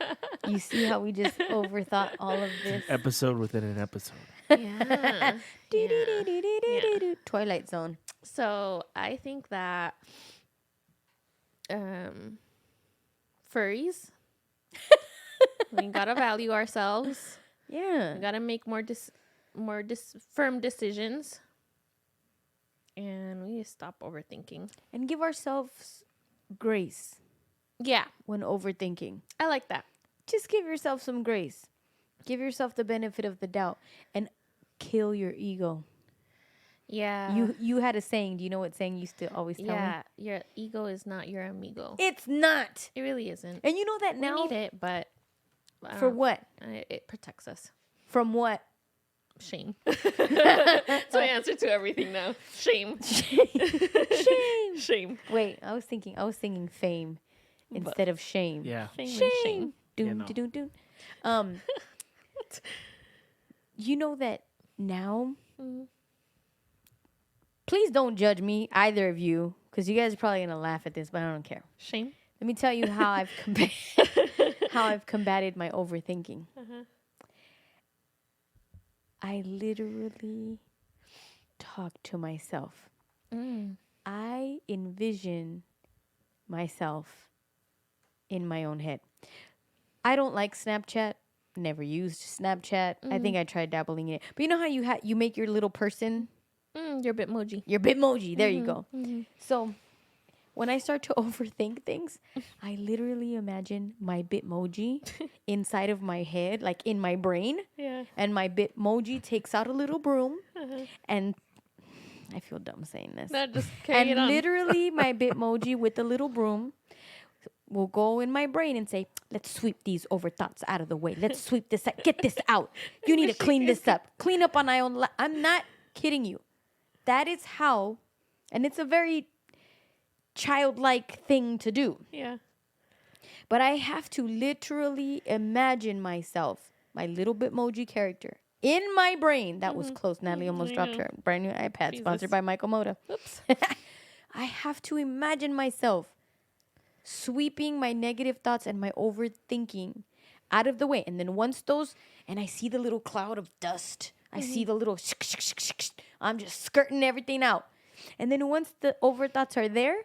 You see how we just overthought all of this? Episode within an episode. Yeah. Do-do-do-do-do-do-do. Twilight Zone. So I think that furries, we gotta value ourselves. Yeah. We gotta make more firm decisions, and we need to stop overthinking. And give ourselves grace Yeah, when overthinking. I like that. Just give yourself some grace. Give yourself the benefit of the doubt and kill your ego. Yeah, You had a saying. Do you know what saying you used to always tell me? yeah. Your ego is not your amigo. It's not. It really isn't. And you know that We now need it, but for what? It protects us. From what? Shame. That's my answer to everything now. Shame. Shame. Shame. Wait, I was singing fame instead of shame. Yeah. Shame. Shame. And shame. Doom, You know. doom, doom. You know that now. Mhm. Please don't judge me, either of you, because you guys are probably gonna laugh at this, but I don't care. Shame. Let me tell you how I've combated my overthinking. Uh-huh. I literally talk to myself. Mm. I envision myself in my own head. I don't like Snapchat. Never used Snapchat. I think I tried dabbling in it. But you know how you make your little person, Your Bitmoji. your Bitmoji. There you go. Mm-hmm. So when I start to overthink things, I literally imagine my Bitmoji inside of my head, like in my brain. Yeah. And my Bitmoji takes out a little broom, Uh-huh. and I feel dumb saying this. No, just carry it And on. literally, my Bitmoji with the little broom will go in my brain and say, "Let's sweep these overthoughts out of the way. Let's sweep this out. Get this out. You need to clean this up. Clean up on my own." I'm not kidding you. That is how, and it's a very childlike thing to do. Yeah. But I have to literally imagine myself, my little Bitmoji character, in my brain. That was close. Natalie almost I dropped know. her brand new iPad, Jesus. sponsored by Michael Moda. Oops. I have to imagine myself sweeping my negative thoughts and my overthinking out of the way. And then once those, and I see the little cloud of dust, I see the little, I'm just skirting everything out. And then once the overthoughts are there,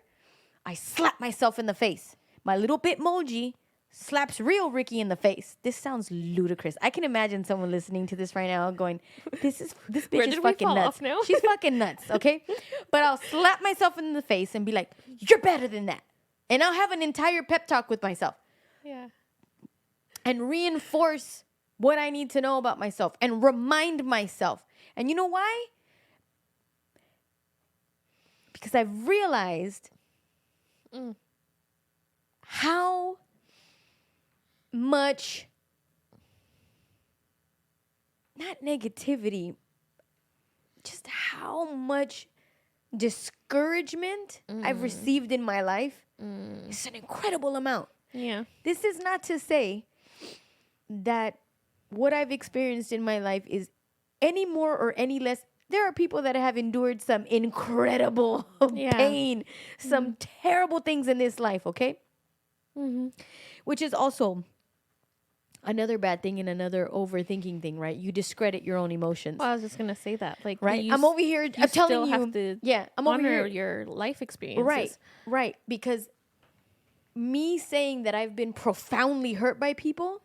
I slap myself in the face. My little Bitmoji slaps real Rickie in the face. This sounds ludicrous. I can imagine someone listening to this right now going, this bitch Where is did we fucking fall nuts. off now? She's fucking nuts, okay? But I'll slap myself in the face and be like, you're better than that. And I'll have an entire pep talk with myself Yeah. and reinforce what I need to know about myself and remind myself. And you know why? Because I've realized how much, not negativity, just how much discouragement I've received in my life. It's an incredible amount. Yeah. This is not to say that what I've experienced in my life is any more or any less. There are people that have endured some incredible Yeah. pain, some terrible things in this life, okay? Which is also another bad thing and another overthinking thing, right? You discredit your own emotions, Well, I was just gonna say that, like, right? you I'm over here. you I'm telling still you, have to yeah, I'm over honor here. your life experiences. Right. Because me saying that I've been profoundly hurt by people,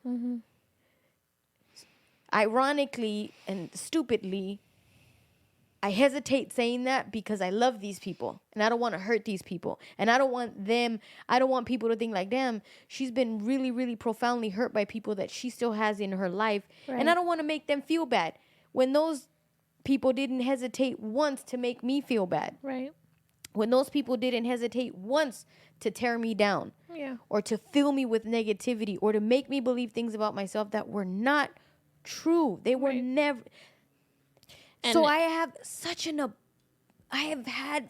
ironically and stupidly, I hesitate saying that because I love these people and I don't want to hurt these people. And I don't want people to think like, damn, she's been really, really profoundly hurt by people that she still has in her life. And I Right. don't want to make them feel bad when those people didn't hesitate once to make me feel bad. Right. When those people didn't hesitate once to tear me down Yeah. or to fill me with negativity or to make me believe things about myself that were not true. They were Right. never. And- So I have had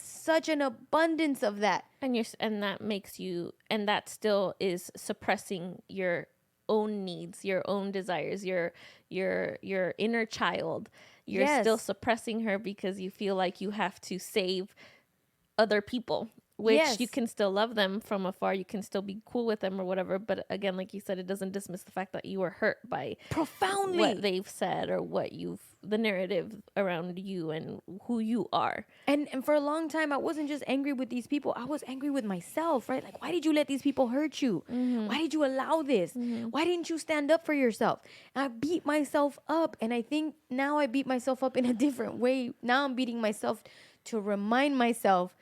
such an abundance of that. And that makes you, and that still is suppressing your own needs, your own desires, your inner child. You're still Yes. suppressing her because you feel like you have to save other people which Yes. you can still love them from afar. You can still be cool with them or whatever. But again, like you said, it doesn't dismiss the fact that you were hurt by Profoundly. what they've said or the narrative around you and who you are. And for a long time, I wasn't just angry with these people. I was angry with myself, right? Like, why did you let these people hurt you? Why did you allow this? Why didn't you stand up for yourself? And I beat myself up. And I think now I beat myself up in a different way. Now I'm beating myself to remind myself,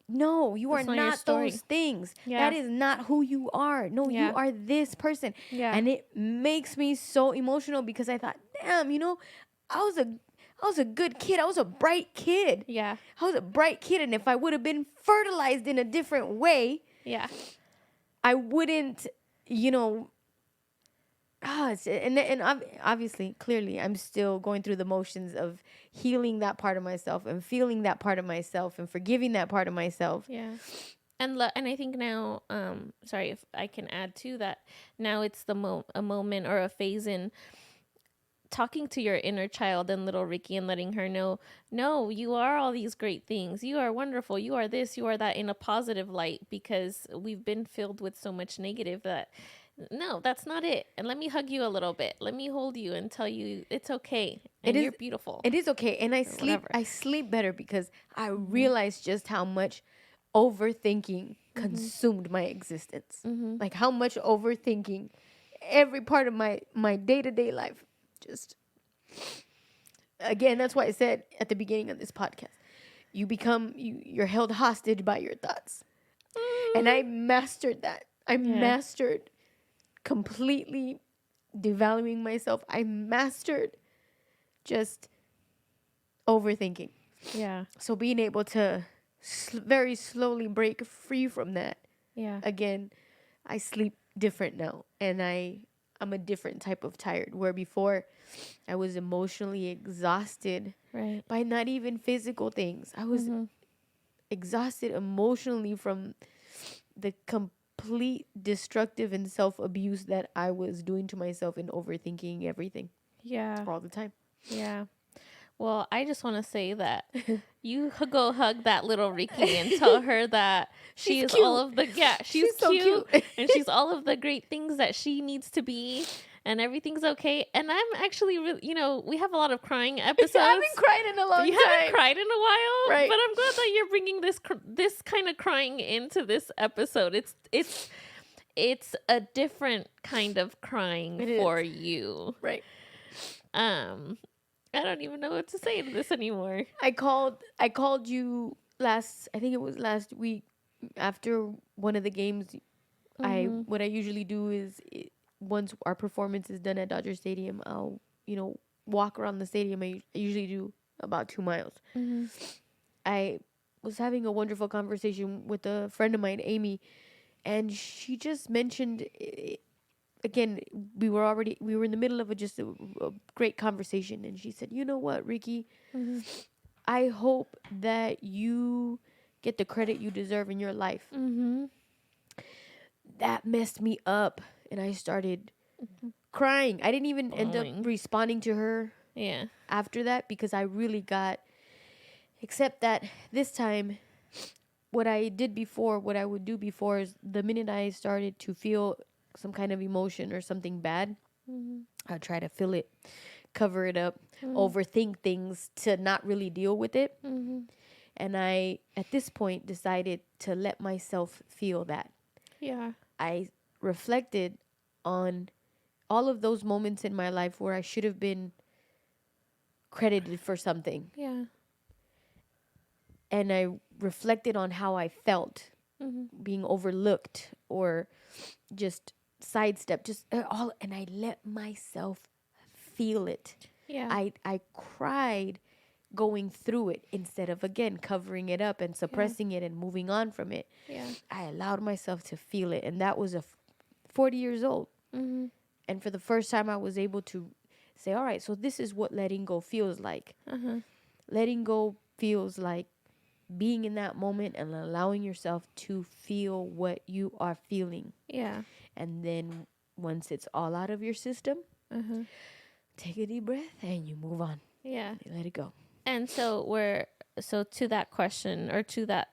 no, you That's are not your not story. those things. Yeah. That is not who you are. No, Yeah. you are this person. Yeah. And it makes me so emotional because I thought, damn, I was a good kid. I was a bright kid. Yeah. I was a bright kid, and if I would have been fertilized in a different way, Yeah. I wouldn't, obviously, clearly, I'm still going through the motions of healing that part of myself and feeling that part of myself and forgiving that part of myself. Yeah. And I think now, sorry if I can add to that. Now it's a moment or a phase in talking to your inner child and little Rickie and letting her know, no, you are all these great things. You are wonderful. You are this, you are that, in a positive light, because we've been filled with so much negative that no, that's not it. And let me hug you a little bit. Let me hold you and tell you it's okay. And you're beautiful. It is okay. And I sleep better because I realized just how much overthinking consumed my existence. Like how much overthinking every part of my day-to-day life. Just again, that's why I said at the beginning of this podcast, you're held hostage by your thoughts. And I mastered that. I mastered completely devaluing myself. I mastered just overthinking. Yeah. So being able to very slowly break free from that. Yeah. Again, I sleep different now, and I'm a different type of tired, where before I was emotionally exhausted by not even physical things. I was exhausted emotionally from the complete destructive and self-abuse that I was doing to myself and overthinking everything. Yeah. All the time. Yeah. Well, I just want to say that you go hug that little Rickie and tell her that she is all of the she's so cute cute. and she's all of the great things that she needs to be, and everything's okay. And I'm actually really, we have a lot of crying episodes. I haven't cried in a long time. You haven't cried in a while, Right? But I'm glad that you're bringing this kind of crying into this episode. It's a different kind of crying for you, right? I don't even know what to say to this anymore. I called you I think it was last week after one of the games. What I usually do is once our performance is done at Dodger Stadium, I'll, walk around the stadium. I usually do about 2 miles. I was having a wonderful conversation with a friend of mine, Amy, and she just mentioned, again, we were in the middle of a great conversation, and she said, "You know what, Rickie? I hope that you get the credit you deserve in your life." That messed me up, and I started crying. I didn't even end up responding to her after that, because I really got, except that this time, what I would do before is the minute I started to feel some kind of emotion or something bad, I'd try to feel it, cover it up, overthink things to not really deal with it. And I, at this point, decided to let myself feel that. Yeah. I reflected on all of those moments in my life where I should have been credited for something. Yeah. And I reflected on how I felt being overlooked or just sidestepped, and I let myself feel it. Yeah. I cried going through it instead of, again, covering it up and suppressing it and moving on from it. Yeah. I allowed myself to feel it, and that was 40 years old. And for the first time, I was able to say, all right, so this is what letting go feels like. Letting go feels like being in that moment and allowing yourself to feel what you are feeling. Yeah. And then once it's all out of your system, take a deep breath and you move on. Yeah. You let it go. And so to that question, or to that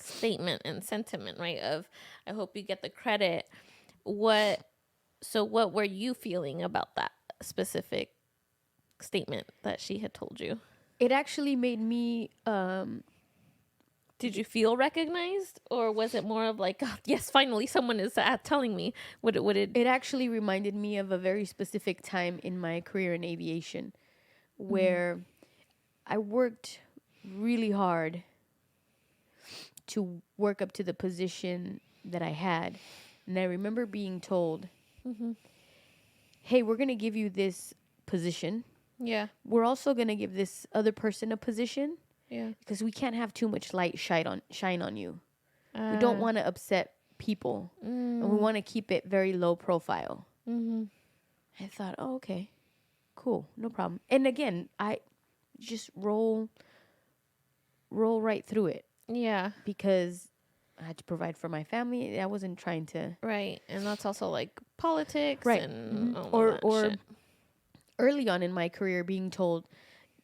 statement and sentiment, right? Of, I hope you get the credit. What were you feeling about that specific statement that she had told you? It actually made me Did you feel recognized, or was it more of like, oh, yes, finally someone is telling me? Would it? It actually reminded me of a very specific time in my career in aviation where I worked really hard to work up to the position that I had. And I remember being told, hey, we're going to give you this position. Yeah. We're also going to give this other person a position Yeah. because we can't have too much light shine on you. We don't want to upset people, and we want to keep it very low profile. I thought, oh, okay, cool, no problem. And again, I just roll right through it Yeah. because I had to provide for my family. I wasn't trying to. Right. And that's also like politics, Right. and all Or of that or shit. early on in my career being told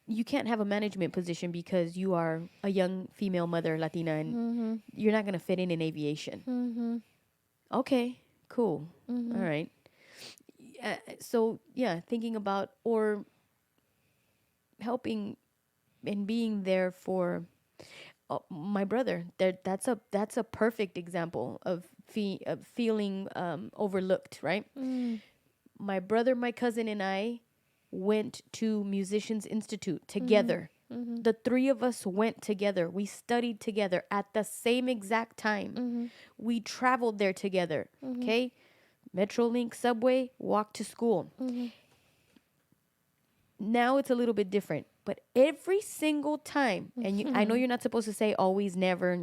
you can't have a management position because you are a young female mother, Latina, and you're not going to fit in aviation. Okay, cool. All right. So yeah, thinking about or helping and being there for my brother. That's a perfect example of feeling overlooked, right? My brother, my cousin, and I went to Musicians Institute together. The three of us went together. We studied together at the same exact time. We traveled there together. Okay? Metrolink, subway, walk to school. Now it's a little bit different, but every single time, and I know you're not supposed to say always, never.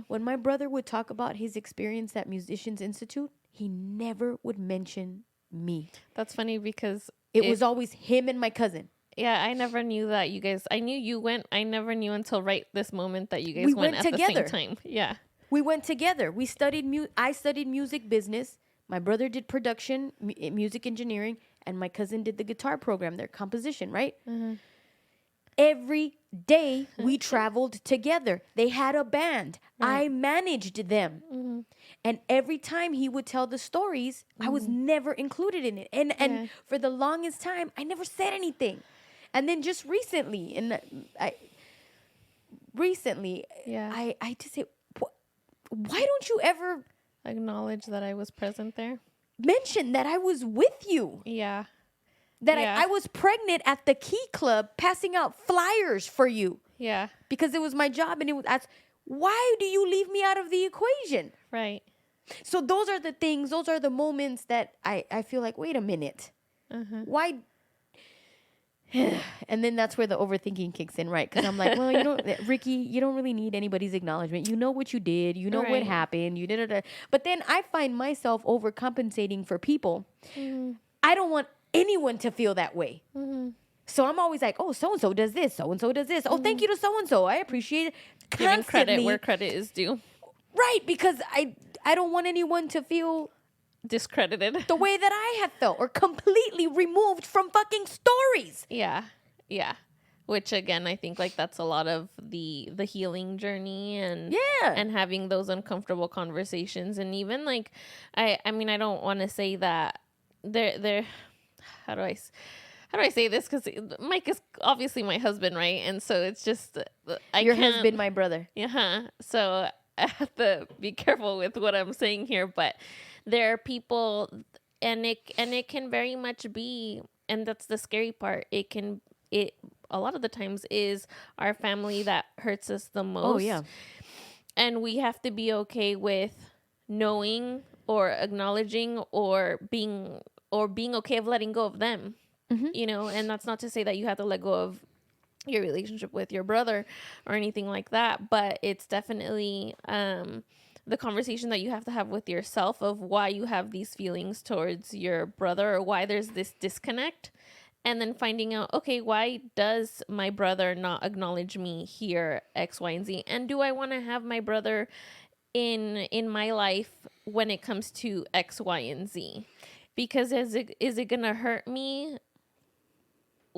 When my brother would talk about his experience at Musicians Institute, he never would mention me. That's funny because It was always him and my cousin. yeah, I never knew that you guys. I knew you went. I never knew until right this moment that you guys We went went at together. the same time. Yeah. We went together. We studied I studied music business. My brother did production, music engineering, and my cousin did the guitar program, their composition, right? Every day we traveled together. They had a band. Right. I managed them. And every time he would tell the stories, I was never included in it. And for the longest time, I never said anything. And then just recently, I just say, why don't you ever Acknowledge that I was present there. mention that I was with you? Yeah. That Yeah. I was pregnant at the Key Club passing out flyers for you Yeah. because it was my job and why do you leave me out of the equation? Right. So those are the things, those are the moments that I feel like, wait a minute. Why? And then that's where the overthinking kicks in, right? Because I'm like, well, Rickie, you don't really need anybody's acknowledgement. You know what you did. You know what happened. You did it. But then I find myself overcompensating for people. I don't want anyone to feel that way. So I'm always like, oh, so-and-so does this. So-and-so does this. Oh, thank you to so-and-so. I appreciate it. Giving credit where credit is due. Right, because I don't want anyone to feel Discredited. the way that I have felt or completely removed from fucking stories. Yeah. Yeah. Which again, I think like that's a lot of the healing journey and and having those uncomfortable conversations. And even like I mean, I don't want to say that they're how do I say this? Because Mike is obviously my husband, right? And so it's just Your husband, my brother. Yeah. So I have to be careful with what I'm saying here, but there are people, and it can very much be, and that's the scary part. It a lot of the times is our family that hurts us the most. Oh yeah. And we have to be okay with knowing or acknowledging or being okay of letting go of them. And that's not to say that you have to let go of your relationship with your brother or anything like that, but it's definitely the conversation that you have to have with yourself of why you have these feelings towards your brother or why there's this disconnect, and then finding out, okay, why does my brother not acknowledge me here, X, Y, and Z, and do I want to have my brother in my life when it comes to X, Y, and Z? Because is it gonna hurt me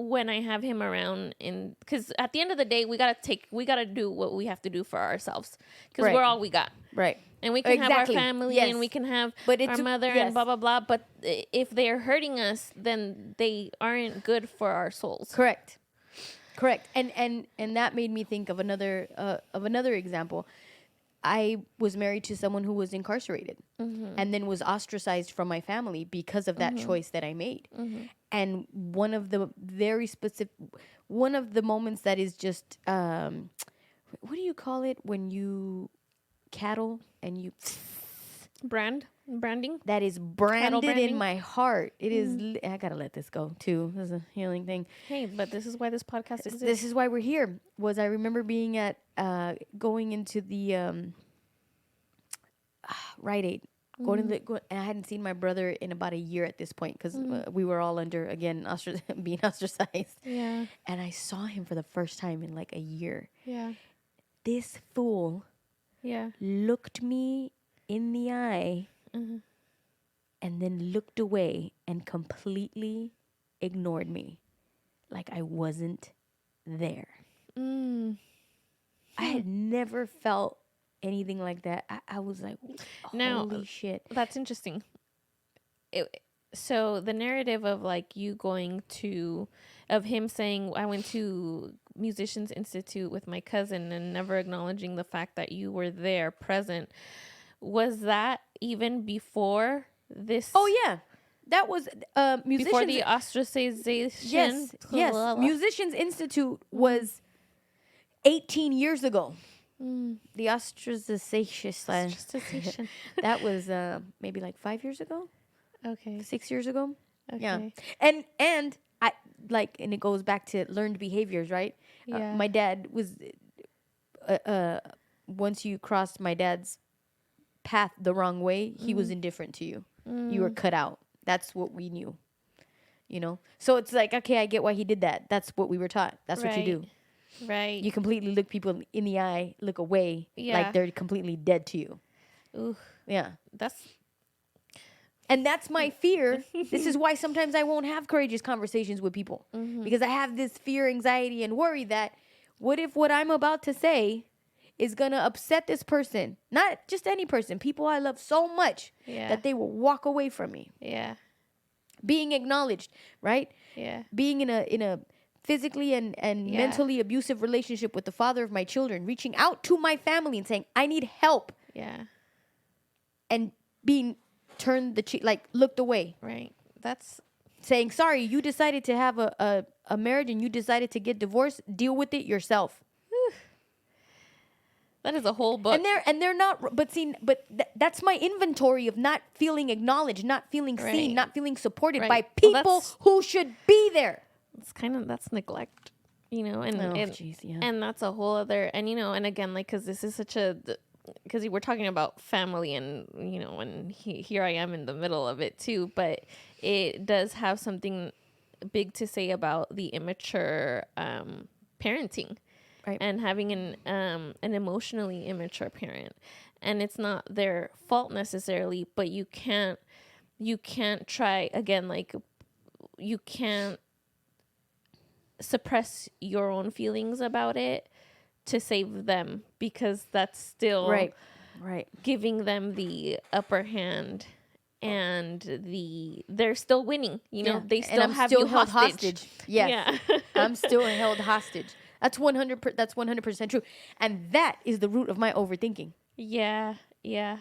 when I have him around, because at the end of the day, we gotta do what we have to do for ourselves, because Right. we're all we got. Right. And we can Exactly. have our family, Yes. and we can have But our it's- mother, yes. and blah blah blah. But if they're hurting us, then they aren't good for our souls. Correct. And that made me think of another example. I was married to someone who was incarcerated and then was ostracized from my family because of that choice that I made. And one of the moments that is just, what do you call it when you cattle and you, Branding. that is branded in branding? my heart. It is, I gotta let this go too. This is a healing thing. Hey, but this is why this podcast exists. This is why we're here. I remember being at going into the Rite Aid, and I hadn't seen my brother in about a year at this point because we were all under again being ostracized. Yeah. And I saw him for the first time in like a year. Yeah. This fool Yeah. looked me in the eye and then looked away and completely ignored me, like I wasn't there. I had never felt anything like that. I was like, holy shit. That's interesting. So the narrative of like you of him saying, I went to Musicians Institute with my cousin, and never acknowledging the fact that you were there present, was that even before this? Oh yeah, that was musicians. Before the ostracization. Yes. Musicians Institute was 18 years ago. The ostracization. That was maybe like 5 years ago. Okay. 6 years ago. Okay. Yeah. And I and it goes back to learned behaviors, right? Yeah. My dad was once you crossed my dad's path the wrong way, he was indifferent to you. You were cut out. That's what we knew. So it's like, okay, I get why he did that. That's what we were taught. That's what you do. Right. You completely look people in the eye, look away, like they're completely dead to you. Ooh, Yeah. and that's my fear. This is why sometimes I won't have courageous conversations with people, because I have this fear, anxiety, and worry that what if what I'm about to say is going to upset this person? Not just any person, people I love so much that they will walk away from me. Yeah. Being acknowledged, right? Yeah. Being in a physically and mentally abusive relationship with the father of my children, reaching out to my family and saying, I need help. Yeah. And being turned looked away. Right. That's Saying, sorry, you decided to have a marriage and you decided to get divorced. Deal with it yourself. that is a whole book. And they're not, but that's my inventory of not feeling acknowledged, not feeling Right. seen, not feeling supported Right. by Well, people that's- who should be there. that's neglect, and jeez, yeah. and that's a whole other, and again, like, because this is because we're talking about family, and and here I am in the middle of it too, but it does have something big to say about the immature parenting, Right. and having an emotionally immature parent, and it's not their fault necessarily, but you can't try again, like you can't suppress your own feelings about it to save them, because that's still Right. giving them the upper hand, and they're still winning, Yeah. they And still I'm have still you held hostage. Yes. Yeah. I'm still held hostage. That's 100% true. And that is the root of my overthinking. Yeah. That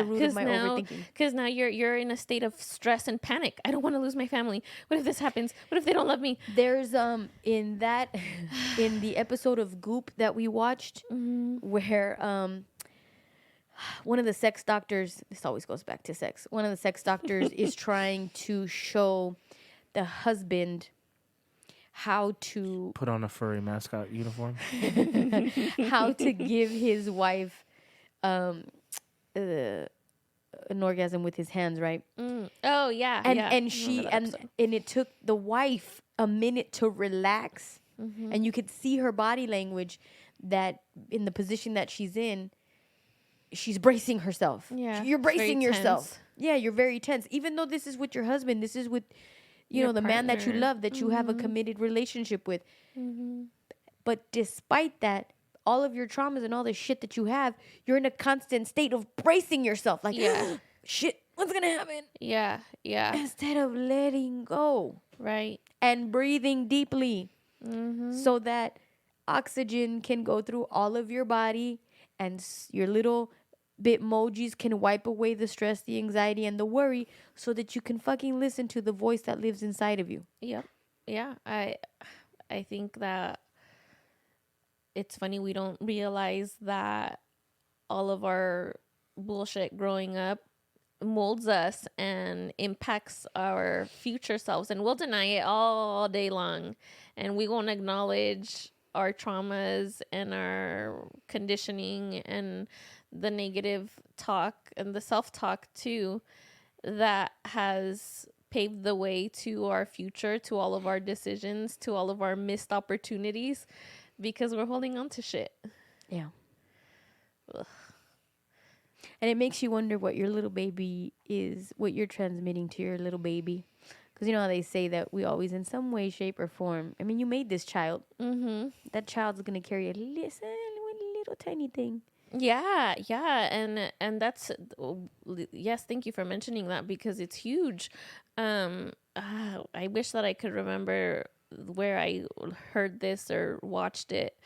is the root of my now, overthinking. Because now you're in a state of stress and panic. I don't want to lose my family. What if this happens? What if they don't love me? There's in the episode of Goop that we watched, where one of the sex doctors, this always goes back to sex, one of the sex doctors is trying to show the husband how to Put on a furry mascot uniform. how to give his wife an orgasm with his hands, right? Oh yeah. And yeah. and I she remember that and episode. and it took the wife a minute to relax, and you could see her body language that in the position that she's in, she's bracing herself. Yeah, You're it's very bracing yourself. tense. Yeah, you're very tense. Even though this is with your husband, this is with you know, Your the man that you partner. love, that you have a committed relationship with. But despite that, all of your traumas and all the shit that you have, you're in a constant state of bracing yourself. Like, Yeah. shit, what's going to happen? Yeah. Yeah. Instead of letting go Right. and breathing deeply so that oxygen can go through all of your body and your little bitmojis can wipe away the stress, the anxiety, and the worry so that you can fucking listen to the voice that lives inside of you. Yep. Yeah. I think that it's funny we don't realize that all of our bullshit growing up molds us and impacts our future selves, and we'll deny it all day long, and we won't acknowledge our traumas and our conditioning and the negative talk and the self-talk too that has paved the way to our future, to all of our decisions, to all of our missed opportunities, because we're holding on to shit. Yeah. Ugh. And it makes you wonder what your little baby is, what you're transmitting to your little baby. Because you know how they say that we always, in some way, shape, or form. I mean, you made this child. That child's going to carry a little tiny thing. Yeah, and that's yes, thank you for mentioning that because it's huge. I wish that I could remember where I heard this or watched it.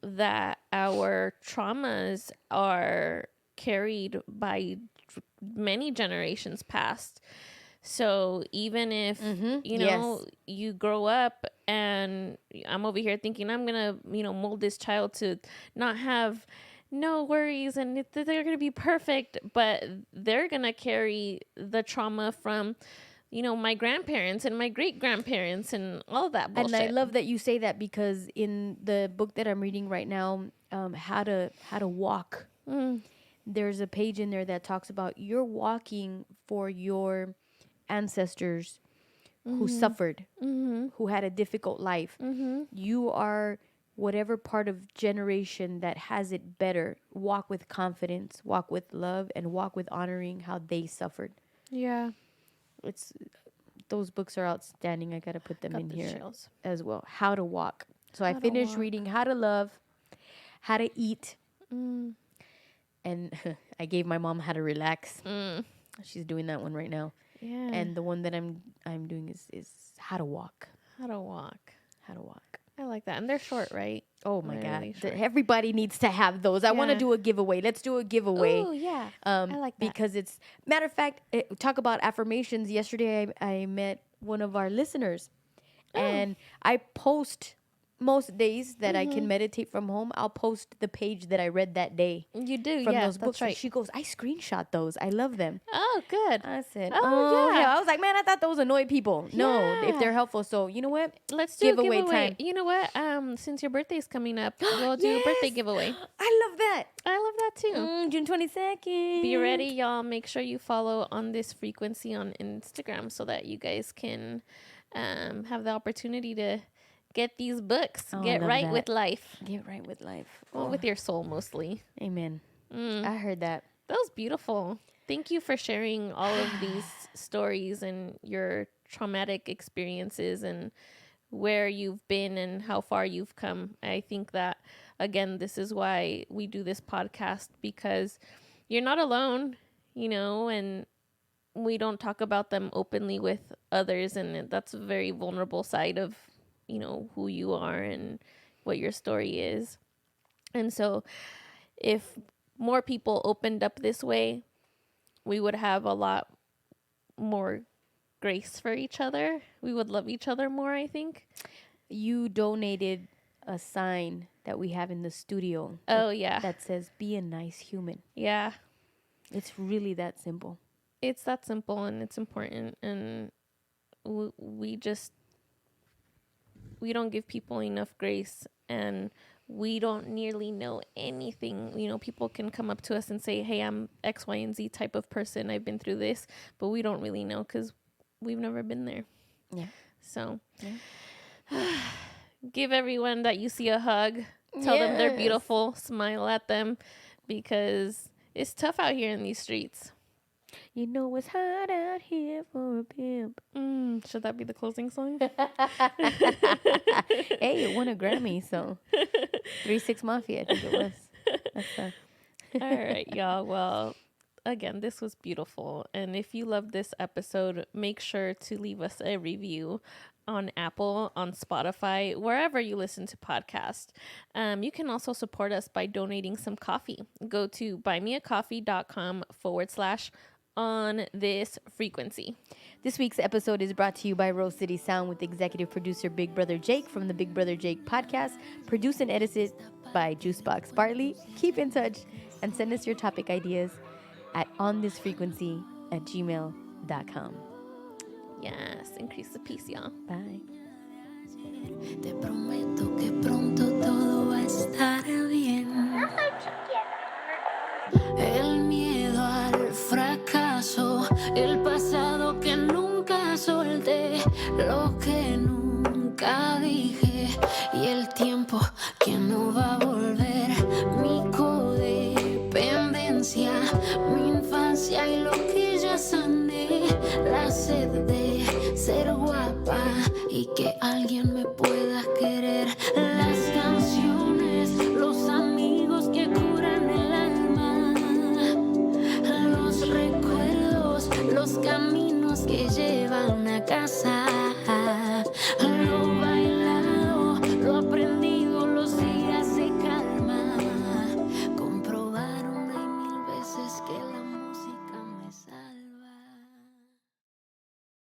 That our traumas are carried by many generations past. So even if, you know, you grow up and I'm over here thinking I'm going to, you know, mold this child to not have no worries and they're going to be perfect, but they're going to carry the trauma from, you know, my grandparents and my great grandparents and all that bullshit. And I love that you say that because in the book that I'm reading right now, How to Walk, there's a page in there that talks about you're walking for your ancestors who suffered, who had a difficult life. You are whatever part of generation that has it better. Walk with confidence, walk with love, and walk with honoring how they suffered. Yeah. It's those books are outstanding. I gotta put them Got in the here chills. as well. How to Walk. So I How to finished Walk. reading How to Love, How to Eat, and I gave my mom How to Relax. She's doing that one right now. Yeah. And the one that I'm doing is How to Walk. How to Walk. How to Walk. I like that. And they're short, right? Oh my They're God. really short. Everybody needs to have those. I want to Yeah. do a giveaway. Let's do a giveaway. Oh, yeah. I like that. Because it's, matter of fact, talk about affirmations. Yesterday, I met one of our listeners. And I post most days that I can meditate from home. I'll post the page that I read that day. You do, From yeah. those books. That's right. And she goes, I screenshot those. I love them. Oh, good. I said, Oh, yeah. I was like, man, I thought those annoyed people. No, if Yeah. they're helpful. So, you know what? Let's do Giveaway a giveaway. time. You know what? Since your birthday's coming up, we'll do a birthday Yes. giveaway. I love that. I love that too. June 22nd. Be ready, y'all. Make sure you follow on this frequency on Instagram so that you guys can have the opportunity to get these books. Oh, I Get love right that. with life. Get right with life. Well, with your soul mostly. Amen. I heard that. That was beautiful. Thank you for sharing all of these stories and your traumatic experiences and where you've been and how far you've come. I think that, again, this is why we do this podcast, because you're not alone, you know, and we don't talk about them openly with others. And that's a very vulnerable side of, you know, who you are and what your story is. And so if more people opened up this way, we would have a lot more grace for each other. We would love each other more, I think. You donated a sign that we have in the studio. Oh, yeah. That says, be a nice human. Yeah. It's really that simple. It's that simple and it's important. And we don't give people enough grace, and we don't nearly know anything. You know, people can come up to us and say, hey, I'm X, Y, and Z type of person. I've been through this, but we don't really know because we've never been there. Yeah. So give everyone that you see a hug. Tell them they're beautiful. Smile at them, because it's tough out here in these streets. You know it's hot out here for a pimp. Should that be the closing song? Hey, it won a Grammy, so 3-6 Mafia, I think it was. That's All right, y'all. Well, again, this was beautiful. And if you love this episode, make sure to leave us a review on Apple, on Spotify, wherever you listen to podcasts. You can also support us by donating some coffee. Go to buymeacoffee.com/on this frequency. This week's episode is brought to you by Rose City Sound with executive producer Big Brother Jake from the Big Brother Jake podcast, produced and edited by Juicebox Barley. Keep in touch and send us your topic ideas at onthisfrequency@gmail.com. Yes, increase the peace, y'all. Bye. Te prometo que pronto todo va a estar bien. El miedo al fracaso, el pasado que nunca solté, lo que nunca dije y el tiempo que no va a volver. Mi codependencia, mi infancia y lo que ya sané, la sed de ser guapa y que alguien me pueda querer. Las canciones, los amigos que curan el alma, los recuerdos, los caminos que llevan a casa. Lo